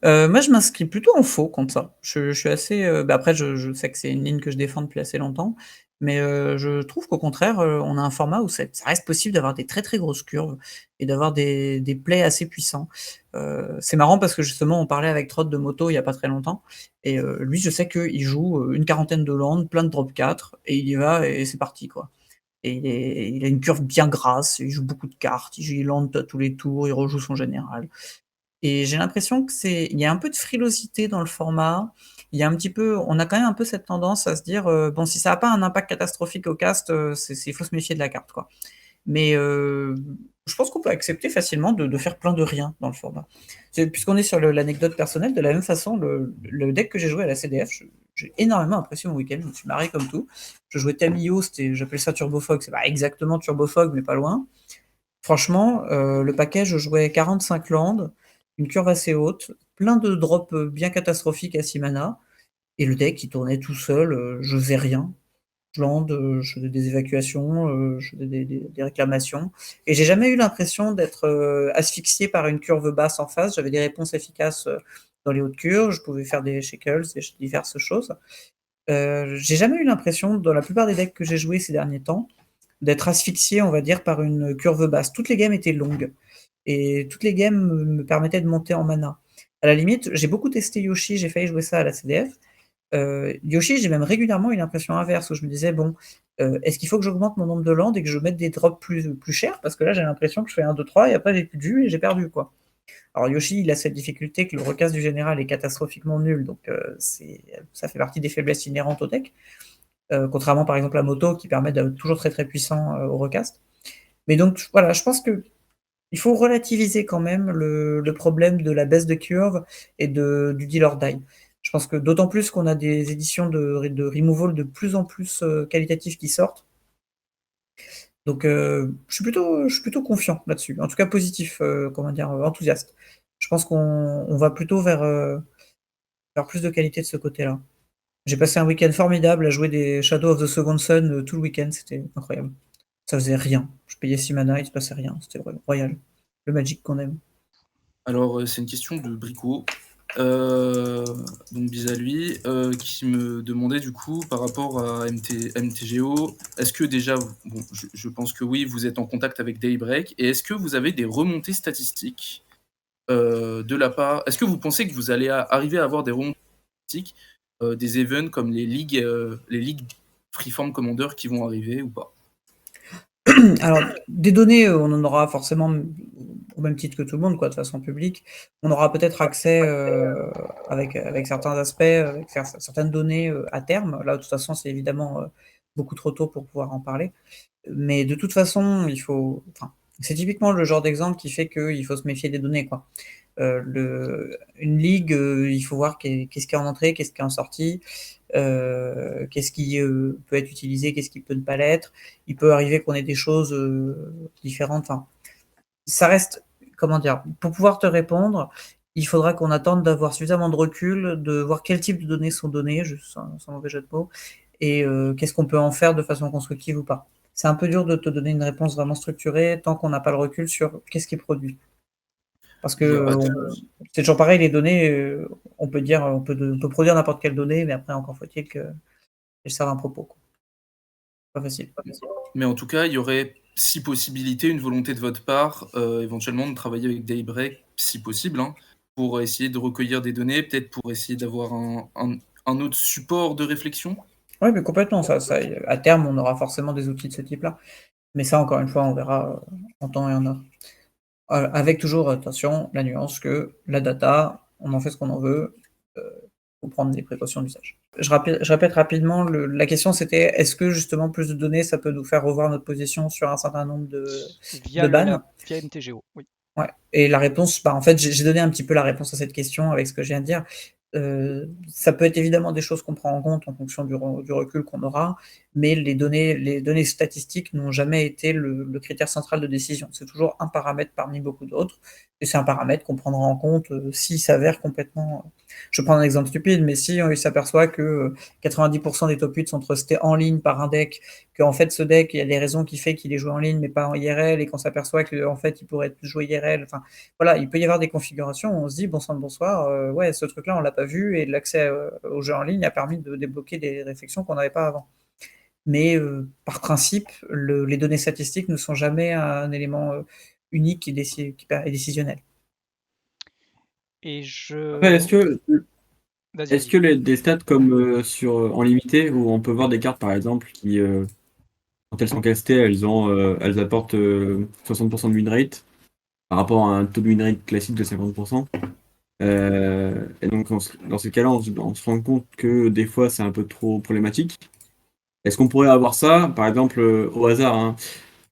Moi, je m'inscris plutôt en faux contre ça. Je suis assez, après je sais que c'est une ligne que je défends depuis assez longtemps, mais je trouve qu'au contraire, on a un format où ça reste possible d'avoir des très, très grosses curves et d'avoir des plays assez puissants. C'est marrant parce que justement, on parlait avec Trott de moto il y a pas très longtemps et lui, je sais qu'il joue, une quarantaine de landes, plein de drop 4 et il y va et c'est parti, quoi. Et il a une curve bien grasse, il joue beaucoup de cartes, il land à tous les tours, il rejoue son général. Et j'ai l'impression que il y a un peu de frilosité dans le format. Il y a un petit peu on a quand même un peu cette tendance à se dire, bon si ça a pas un impact catastrophique au cast, c'est faut se méfier de la carte, quoi. Mais, je pense qu'on peut accepter facilement de faire plein de rien dans le format. Puisqu'on est sur l'anecdote personnelle, de la même façon, le deck que j'ai joué à la CDF, j'ai énormément apprécié mon week-end, je me suis marré comme tout. Je jouais Tamio, j'appelle ça Turbo Fog, c'est pas exactement Turbo Fog, mais pas loin. Franchement, le paquet, je jouais 45 landes, une curve assez haute, plein de drops bien catastrophiques à 6 mana, et le deck il tournait tout seul, je faisais rien. Je lande, je faisais des évacuations, je faisais des réclamations, et j'ai jamais eu l'impression d'être asphyxié par une curve basse en face. J'avais des réponses efficaces dans les hautes curves, je pouvais faire des shackles, des diverses choses. J'ai jamais eu l'impression, dans la plupart des decks que j'ai joués ces derniers temps, d'être asphyxié, on va dire, par une curve basse. Toutes les games étaient longues et toutes les games me permettaient de monter en mana. À la limite, j'ai beaucoup testé Yoshi, j'ai failli jouer ça à la CDF. Yoshi, j'ai même régulièrement eu l'impression inverse où je me disais bon, est-ce qu'il faut que j'augmente mon nombre de landes et que je mette des drops plus chers parce que là j'ai l'impression que je fais 1, 2, 3 et après j'ai plus de vue et j'ai perdu, quoi. Alors Yoshi, il a cette difficulté que le recast du général est catastrophiquement nul, donc ça fait partie des faiblesses inhérentes au deck. Contrairement par exemple à Moto qui permet d'être toujours très très puissant au recast. Mais donc voilà, je pense que il faut relativiser quand même le problème de la baisse de curve et du deal or die. Je pense que d'autant plus qu'on a des éditions de removal de plus en plus qualitatives qui sortent. Donc je suis plutôt confiant là-dessus. En tout cas positif, comment dire, enthousiaste. Je pense qu'on va plutôt vers plus de qualité de ce côté-là. J'ai passé un week-end formidable à jouer des Shadow of the Second Sun tout le week-end, c'était incroyable. Ça faisait rien. Je payais 6 mana, il se passait rien. C'était vraiment royal. Le Magic qu'on aime. Alors, c'est une question de Brico, donc bis à lui, qui me demandait du coup par rapport à MTGO, est-ce que déjà, bon, je pense que oui, vous êtes en contact avec Daybreak, et est-ce que vous avez des remontées statistiques de la part... Est-ce que vous pensez que vous allez arriver à avoir des remontées statistiques des events comme les ligues Freeform Commander qui vont arriver ou pas? Alors, des données, on en aura forcément au même titre que tout le monde, quoi, de façon publique. On aura peut-être accès avec certains aspects, avec certaines données à terme. Là, de toute façon, c'est évidemment beaucoup trop tôt pour pouvoir en parler. Mais de toute façon, enfin, c'est typiquement le genre d'exemple qui fait qu'il faut se méfier des données, quoi. Une ligue, il faut voir qu'est-ce qui est en entrée, qu'est-ce qui est en sortie, qu'est-ce qui peut être utilisé, qu'est-ce qui peut ne pas l'être. Il peut arriver qu'on ait des choses différentes. Enfin, ça reste, comment dire, pour pouvoir te répondre, il faudra qu'on attende d'avoir suffisamment de recul, de voir quel type de données sont données, sans mauvais jeu de mots, et qu'est-ce qu'on peut en faire de façon constructive ou pas. C'est un peu dur de te donner une réponse vraiment structurée tant qu'on n'a pas le recul sur qu'est-ce qui est produit. Parce que c'est toujours pareil, les données, on peut dire, on peut produire n'importe quelle donnée, mais après, encore faut-il qu'elle serve un propos, quoi. Pas facile. Mais en tout cas, il y aurait, si possibilité, une volonté de votre part, éventuellement de travailler avec Daybreak, si possible, hein, pour essayer de recueillir des données, peut-être pour essayer d'avoir un autre support de réflexion. Oui, mais complètement. À terme, on aura forcément des outils de ce type-là. Mais ça, encore une fois, on verra en temps et en heure. Avec toujours, attention, la nuance que la data, on en fait ce qu'on en veut. Faut prendre des précautions d'usage. Je répète rapidement, la question c'était est-ce que justement plus de données, ça peut nous faire revoir notre position sur un certain nombre de bans via MTGO, oui. Ouais. Et la réponse, en fait, j'ai donné un petit peu la réponse à cette question avec ce que je viens de dire. Ça peut être évidemment des choses qu'on prend en compte en fonction du recul qu'on aura, mais les données statistiques n'ont jamais été le critère central de décision. C'est toujours un paramètre parmi beaucoup d'autres, et c'est un paramètre qu'on prendra en compte s'il s'avère complètement... Je prends un exemple stupide, mais si il s'aperçoit que 90% des top 8 sont trustés en ligne par un deck, qu'en fait ce deck, il y a des raisons qui fait qu'il est joué en ligne mais pas en IRL, et qu'on s'aperçoit qu'en fait il pourrait être joué IRL, enfin voilà, il peut y avoir des configurations où on se dit bon sang de bonsoir, ouais, ce truc-là on l'a pas vu, et l'accès au jeu en ligne a permis de débloquer des réflexions qu'on n'avait pas avant. Mais par principe, les données statistiques ne sont jamais un élément unique et décisionnel. Et Après, Vas-y, est-ce vas-y. que des stats comme en limité, où on peut voir des cartes par exemple qui, quand elles sont castées, elles apportent 60% de win rate par rapport à un taux de win rate classique de 50%. Et donc dans ces cas-là, on se rend compte que des fois c'est un peu trop problématique. Est-ce qu'on pourrait avoir ça, par exemple, au hasard, hein,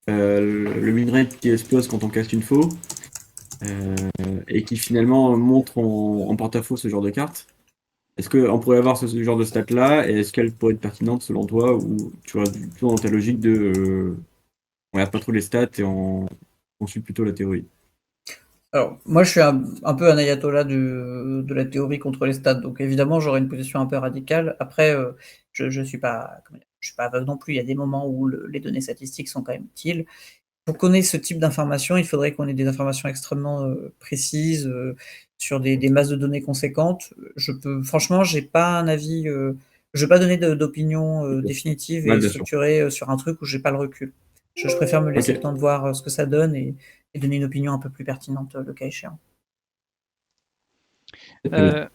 le win rate qui explose quand on caste une faux, et qui finalement montre en porte-à-faux ce genre de carte? Est-ce qu'on pourrait avoir ce genre de stat-là, et est-ce qu'elle pourrait être pertinente selon toi, ou tu vois, plutôt dans ta logique de on regarde pas trop les stats et on suit plutôt la théorie? Alors, moi, je suis un peu un ayatollah de la théorie contre les stats, donc évidemment, j'aurais une position un peu radicale. Après, je suis pas, je suis pas aveugle non plus. Il y a des moments où les données statistiques sont quand même utiles. Pour qu'on ait ce type d'informations, il faudrait qu'on ait des informations extrêmement précises sur des masses de données conséquentes. Franchement, j'ai pas un avis. Je vais pas donner d'opinion définitive Ouais, et bien sûr. structurée sur un truc où j'ai pas le recul. Je préfère me laisser Ok. le temps de voir ce que ça donne et donner une opinion un peu plus pertinente le cas échéant. C'est très bien. Euh,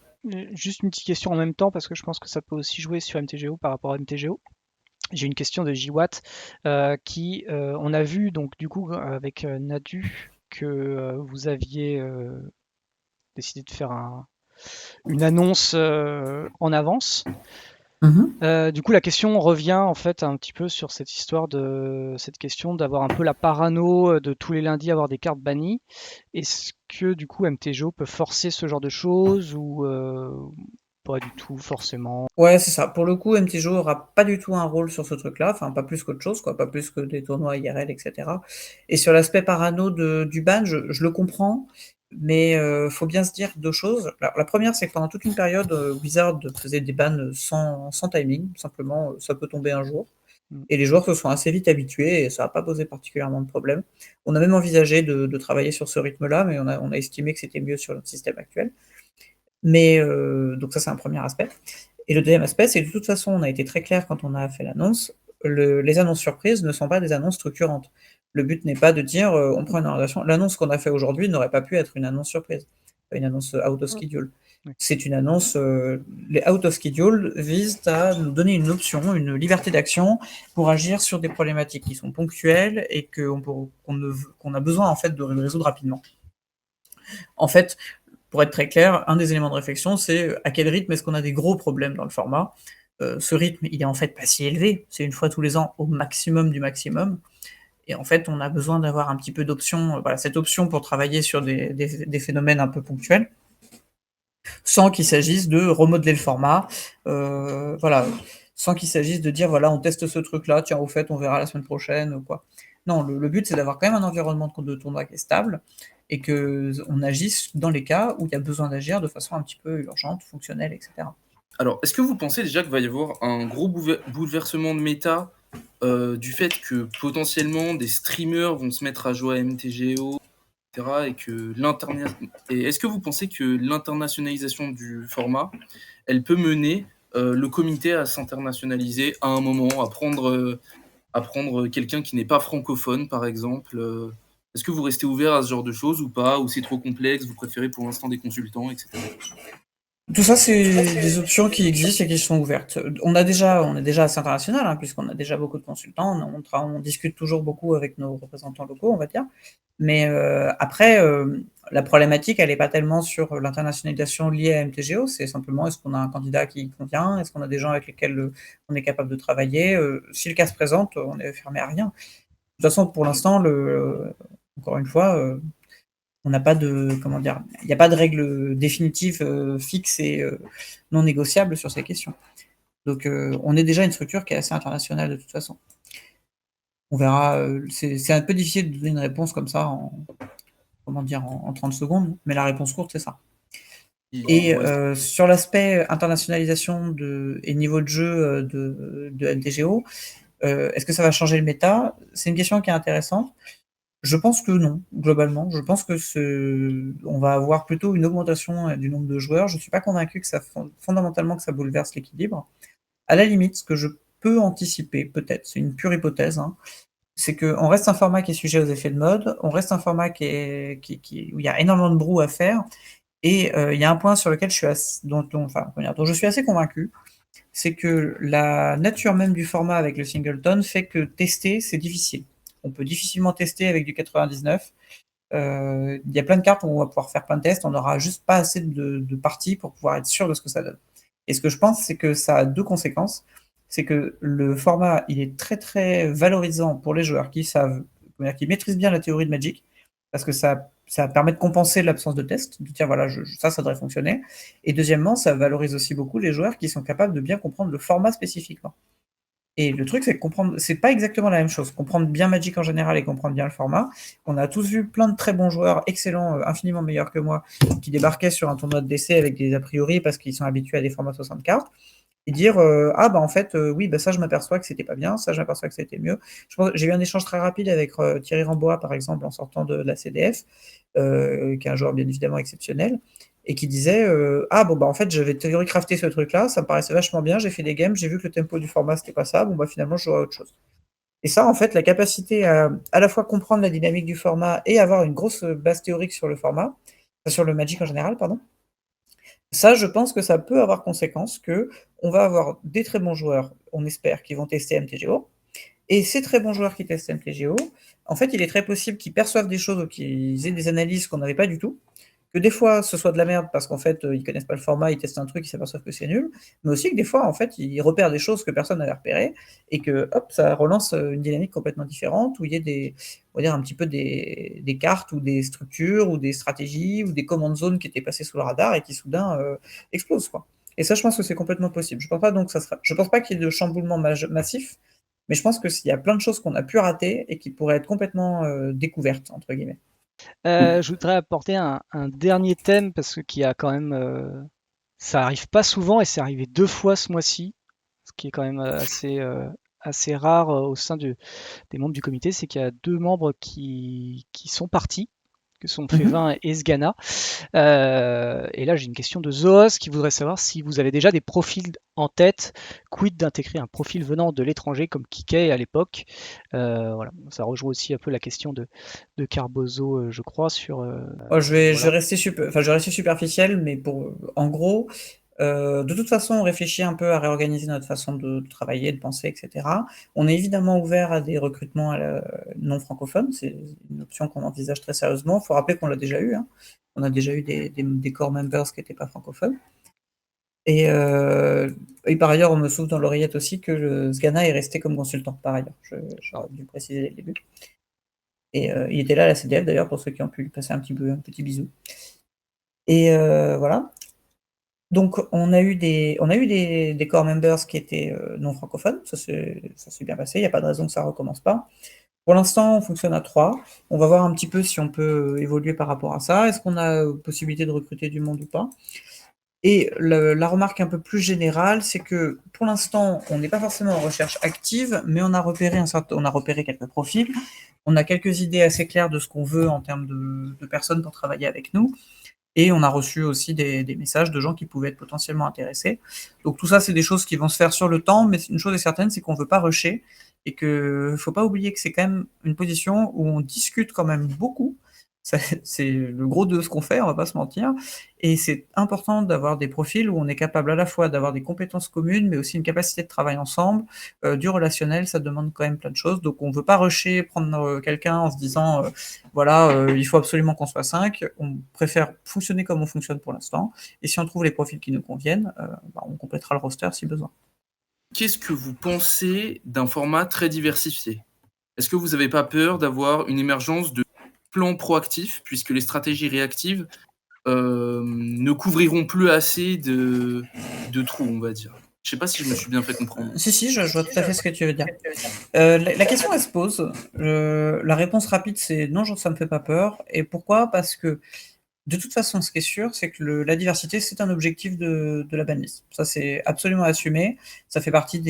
Juste une petite question en même temps, parce que je pense que ça peut aussi jouer sur MTGO par rapport à MTGO. J'ai une question de JWatt on a vu donc du coup avec Nadu que vous aviez décidé de faire une annonce en avance. Du coup, la question revient en fait un petit peu sur cette histoire de cette question d'avoir un peu la parano de tous les lundis avoir des cartes bannies. Est-ce que du coup MTGO peut forcer ce genre de choses ou pas du tout forcément? Ouais, c'est ça. Pour le coup, MTGO aura pas du tout un rôle sur ce truc-là, enfin pas plus qu'autre chose, quoi, pas plus que des tournois IRL, etc. Et sur l'aspect parano du ban, je le comprends, mais faut bien se dire deux choses. La première, c'est que pendant toute une période, Wizard faisait des bans sans timing, simplement, ça peut tomber un jour. Mm. Et les joueurs se sont assez vite habitués et ça n'a pas posé particulièrement de problème. On a même envisagé de travailler sur ce rythme-là, mais on a estimé que c'était mieux sur notre système actuel. Mais donc ça, c'est un premier aspect. Et le deuxième aspect, c'est que de toute façon, on a été très clair quand on a fait l'annonce, les annonces surprises ne sont pas des annonces structurantes. Le but n'est pas de dire on prend une orientation. L'annonce qu'on a fait aujourd'hui n'aurait pas pu être une annonce surprise, une annonce out of schedule. Oui. C'est une annonce. Les out of schedule visent à nous donner une option, une liberté d'action pour agir sur des problématiques qui sont ponctuelles et qu'on a besoin en fait de résoudre rapidement. En fait, pour être très clair, un des éléments de réflexion, c'est à quel rythme est-ce qu'on a des gros problèmes dans le format. Ce rythme, il est en fait pas si élevé, c'est une fois tous les ans au maximum du maximum. Et en fait, on a besoin d'avoir un petit peu d'options, voilà, cette option pour travailler sur des phénomènes un peu ponctuels, sans qu'il s'agisse de remodeler le format, voilà, sans qu'il s'agisse de dire voilà, on teste ce truc-là, tiens, au fait, on verra la semaine prochaine ou quoi. Non, le but, c'est d'avoir quand même un environnement de tournoi qui est stable et qu'on agisse dans les cas où il y a besoin d'agir de façon un petit peu urgente, fonctionnelle, etc. Alors, est-ce que vous pensez déjà qu'il va y avoir un gros bouleversement de méta du fait que potentiellement des streamers vont se mettre à jouer à MTGO, etc. Et est-ce que vous pensez que l'internationalisation du format, elle peut mener le comité à s'internationaliser à un moment, à prendre quelqu'un qui n'est pas francophone, par exemple Est-ce que vous restez ouvert à ce genre de choses ou pas? Ou c'est trop complexe, vous préférez pour l'instant des consultants, etc. Tout ça, c'est des options qui existent et qui sont ouvertes. On est déjà assez international, hein, puisqu'on a déjà beaucoup de consultants. On discute toujours beaucoup avec nos représentants locaux, on va dire. Mais après, la problématique, elle n'est pas tellement sur l'internationalisation liée à MTGO, c'est simplement est-ce qu'on a un candidat qui convient, est-ce qu'on a des gens avec lesquels on est capable de travailler. Si le cas se présente, on est fermé à rien. De toute façon, pour l'instant, encore une fois, on n'a pas de, comment dire, il n'y a pas de règles définitives fixes et non négociables sur ces questions. Donc on est déjà une structure qui est assez internationale de toute façon. On verra, c'est un peu difficile de donner une réponse comme ça en 30 secondes, mais la réponse courte, c'est ça. Et Ouais. sur l'aspect internationalisation et niveau de jeu de MTGO, est-ce que ça va changer le méta? C'est une question qui est intéressante. Je pense que non, globalement. Je pense que on va avoir plutôt une augmentation du nombre de joueurs. Je ne suis pas convaincu que fondamentalement, que ça bouleverse l'équilibre. À la limite, ce que je peux anticiper, peut-être, c'est une pure hypothèse, hein, c'est qu'on reste un format qui est sujet aux effets de mode, on reste un format où il y a énormément de brou à faire, et il y a un point sur lequel dont je suis assez convaincu, c'est que la nature même du format avec le singleton fait que tester, c'est difficile. On peut difficilement tester avec du 99. Il y a plein de cartes où on va pouvoir faire plein de tests, on n'aura juste pas assez de parties pour pouvoir être sûr de ce que ça donne. Et ce que je pense, c'est que ça a deux conséquences. C'est que le format, il est très très valorisant pour les joueurs qui maîtrisent bien la théorie de Magic, parce que ça permet de compenser l'absence de test, de dire voilà, ça devrait fonctionner. Et deuxièmement, ça valorise aussi beaucoup les joueurs qui sont capables de bien comprendre le format spécifiquement. Et le truc, c'est que c'est pas exactement la même chose. Comprendre bien Magic en général et comprendre bien le format. On a tous vu plein de très bons joueurs, excellents, infiniment meilleurs que moi, qui débarquaient sur un tournoi de DC avec des a priori parce qu'ils sont habitués à des formats 60 cartes, et dire en fait, oui, ça, je m'aperçois que c'était pas bien, ça, je m'aperçois que c'était mieux. J'ai eu un échange très rapide avec Thierry Rambois, par exemple, en sortant de la CDF, qui est un joueur bien évidemment exceptionnel, et qui disait en fait, j'avais théorie-crafté ce truc-là, ça me paraissait vachement bien, j'ai fait des games, j'ai vu que le tempo du format c'était pas ça, finalement je jouerai à autre chose. Et ça, en fait, la capacité à la fois comprendre la dynamique du format et avoir une grosse base théorique sur le format, sur le Magic en général, pardon, ça, je pense que ça peut avoir conséquence que on va avoir des très bons joueurs, on espère, qui vont tester MTGO, et ces très bons joueurs qui testent MTGO, en fait, il est très possible qu'ils perçoivent des choses ou qu'ils aient des analyses qu'on n'avait pas du tout, que des fois ce soit de la merde parce qu'en fait ils connaissent pas le format, ils testent un truc, ils s'aperçoivent que c'est nul, mais aussi que des fois en fait ils repèrent des choses que personne n'avait repérées et que hop, ça relance une dynamique complètement différente où il y a on va dire un petit peu des cartes ou des structures ou des stratégies ou des commandes zones qui étaient passées sous le radar et qui soudain explosent quoi. Et ça, je pense que c'est complètement possible. Je pense pas je pense pas qu'il y ait de chamboulement massif, mais je pense que s'il y a plein de choses qu'on a pu rater et qui pourraient être complètement découvertes entre guillemets. Je voudrais apporter un dernier thème parce que qui a quand même, ça arrive pas souvent et c'est arrivé 2 fois ce mois-ci, ce qui est quand même assez rare au sein des membres du comité, c'est qu'il y a 2 membres qui sont partis, que sont Prévin et Sgana. Et là, j'ai une question de Zoos qui voudrait savoir si vous avez déjà des profils en tête. Quid d'intégrer un profil venant de l'étranger comme Kikei à l'époque. Voilà, ça rejoint aussi un peu la question de Carbozo, je crois, sur. Je vais Voilà. rester superficiel, mais en gros, de toute façon, on réfléchit un peu à réorganiser notre façon de travailler, de penser, etc. On est évidemment ouvert à des recrutements non francophones. C'est une option qu'on envisage très sérieusement. Il faut rappeler qu'on l'a déjà eu, hein. On a déjà eu des core members qui n'étaient pas francophones. Et par ailleurs, on me souffle dans l'oreillette aussi que le Sgana est resté comme consultant, par ailleurs. J'aurais dû préciser dès le début. Et il était là à la CDF d'ailleurs, pour ceux qui ont pu lui passer un petit bisou. Et voilà. Donc on a eu des core members qui étaient non francophones, ça s'est bien passé, il n'y a pas de raison que ça ne recommence pas. Pour l'instant, on fonctionne à 3. On va voir un petit peu si on peut évoluer par rapport à ça. Est-ce qu'on a possibilité de recruter du monde ou pas? Et la remarque un peu plus générale, c'est que pour l'instant, on n'est pas forcément en recherche active, mais on a repéré quelques profils. On a quelques idées assez claires de ce qu'on veut en termes de personnes pour travailler avec nous. Et on a reçu aussi des messages de gens qui pouvaient être potentiellement intéressés. Donc tout ça, c'est des choses qui vont se faire sur le temps, mais une chose est certaine, c'est qu'on ne veut pas rusher et qu'il ne faut pas oublier que c'est quand même une position où on discute quand même beaucoup. C'est le gros de ce qu'on fait, on va pas se mentir. Et c'est important d'avoir des profils où on est capable à la fois d'avoir des compétences communes, mais aussi une capacité de travail ensemble. Du relationnel, ça demande quand même plein de choses. Donc on ne veut pas rusher, prendre quelqu'un en se disant il faut absolument qu'on soit 5. On préfère fonctionner comme on fonctionne pour l'instant. Et si on trouve les profils qui nous conviennent, on complétera le roster si besoin. Qu'est-ce que vous pensez d'un format très diversifié? Est-ce que vous n'avez pas peur d'avoir une émergence de plans proactifs, puisque les stratégies réactives ne couvriront plus assez de trous, on va dire? Je sais pas si je me suis bien fait comprendre. Si, je vois tout à fait ce que tu veux dire. La question, elle se pose. La réponse rapide, c'est non, ça me fait pas peur. Et pourquoi? Parce que de toute façon, ce qui est sûr, c'est que la diversité, c'est un objectif de la banlist. Ça, c'est absolument assumé. Ça fait partie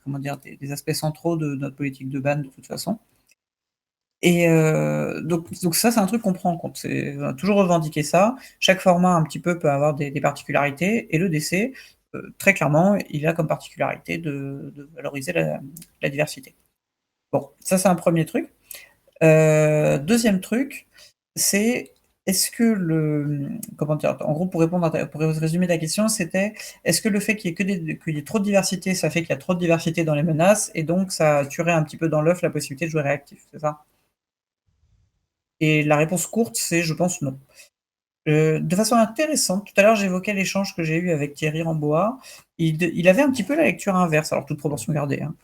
comment dire, des aspects centraux de notre politique de ban, de toute façon. Et donc ça, c'est un truc qu'on prend en compte. On a toujours revendiqué ça. Chaque format, un petit peu, peut avoir des particularités. Et le DC, très clairement, il a comme particularité de valoriser la diversité. Bon, ça, c'est un premier truc. Deuxième truc, c'est est-ce que comment dire, en gros, pour résumer ta question, c'était est-ce que le fait qu'il y ait trop de diversité, ça fait qu'il y a trop de diversité dans les menaces et donc ça tuerait un petit peu dans l'œuf la possibilité de jouer réactif, c'est ça? Et la réponse courte, c'est je pense non. De façon intéressante, tout à l'heure j'évoquais l'échange que j'ai eu avec Thierry Rambois. Il avait un petit peu la lecture inverse, alors toute proportion gardée, hein.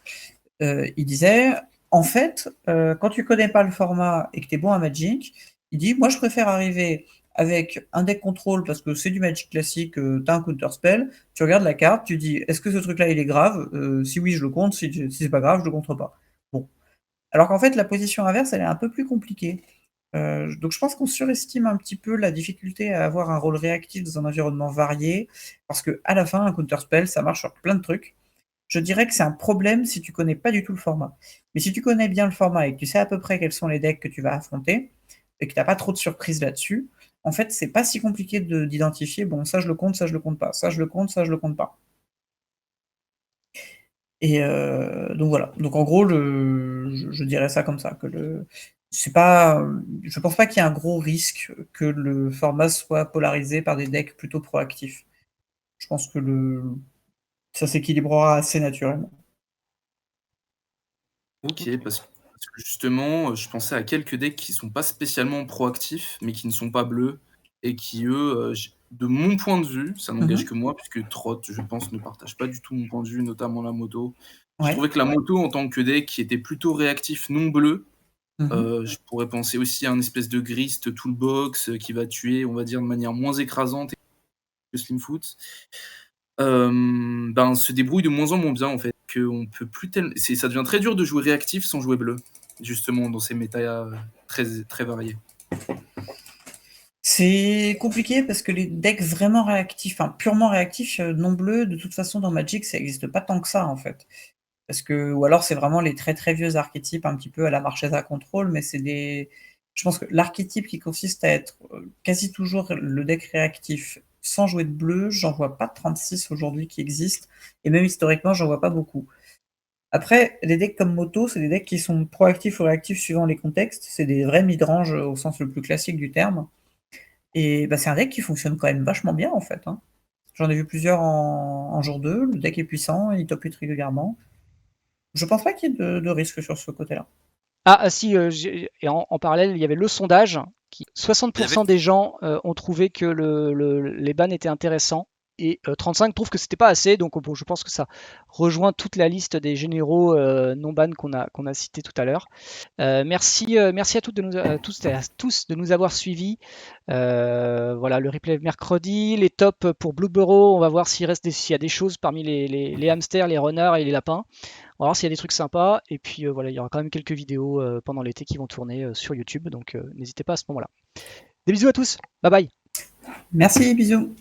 Il disait, en fait, quand tu connais pas le format et que tu es bon à Magic, il dit, moi je préfère arriver avec un deck contrôle parce que c'est du Magic classique, tu as un counter spell, tu regardes la carte, tu dis, est-ce que ce truc-là il est grave? Si oui, je le compte, si c'est pas grave, je le compte pas. Bon. Alors qu'en fait, la position inverse, elle est un peu plus compliquée. Donc je pense qu'on surestime un petit peu la difficulté à avoir un rôle réactif dans un environnement varié, parce que à la fin, un counter spell, ça marche sur plein de trucs. Je dirais que c'est un problème si tu connais pas du tout le format. Mais si tu connais bien le format et que tu sais à peu près quels sont les decks que tu vas affronter, et que tu n'as pas trop de surprises là-dessus, en fait, c'est pas si compliqué d'identifier, bon, ça je le compte, ça je le compte pas, ça je le compte, ça je le compte pas. Et donc voilà. Donc en gros, je dirais ça comme ça, que c'est pas, je pense pas qu'il y ait un gros risque que le format soit polarisé par des decks plutôt proactifs. Je pense que ça s'équilibrera assez naturellement. Ok, parce que justement, je pensais à quelques decks qui sont pas spécialement proactifs, mais qui ne sont pas bleus, et qui, eux, de mon point de vue, ça n'engage que moi, puisque Trot, je pense, ne partage pas du tout mon point de vue, notamment la moto. Je Ouais. trouvais que la moto, en tant que deck qui était plutôt réactif, non bleu, Mhm. je pourrais penser aussi à un espèce de Grist Toolbox qui va tuer, on va dire, de manière moins écrasante que Slimfoot. Se débrouille de moins en moins bien, en fait. On peut plus ça devient très dur de jouer réactif sans jouer bleu, justement, dans ces méta très, très variés. C'est compliqué parce que les decks vraiment réactifs, enfin purement réactifs, non bleus, de toute façon dans Magic, ça n'existe pas tant que ça en fait. Parce que, ou alors c'est vraiment les très très vieux archétypes un petit peu à la Marchesa Control, mais je pense que l'archétype qui consiste à être quasi toujours le deck réactif sans jouer de bleu, j'en vois pas 36 aujourd'hui qui existent, et même historiquement, j'en vois pas beaucoup. Après, des decks comme Moto, c'est des decks qui sont proactifs ou réactifs suivant les contextes, c'est des vrais midrange au sens le plus classique du terme. Et c'est un deck qui fonctionne quand même vachement bien en fait, hein. J'en ai vu plusieurs en jour 2, le deck est puissant, il top 8 régulièrement. Je pense pas qu'il y ait de risque sur ce côté-là. Si, et en parallèle, il y avait le sondage. 60% des gens ont trouvé que les bans étaient intéressants et 35 trouvent que c'était pas assez. Donc bon, je pense que ça rejoint toute la liste des généraux non ban qu'on a cités tout à l'heure. Merci à tous de nous avoir suivis. Voilà, le replay mercredi, les tops pour Blueburrow. On va voir s'il y a des choses parmi les hamsters, les renards et les lapins. On va voir s'il y a des trucs sympas. Et puis voilà, il y aura quand même quelques vidéos pendant l'été qui vont tourner sur YouTube. Donc n'hésitez pas à ce moment-là. Des bisous à tous. Bye bye. Merci, bisous.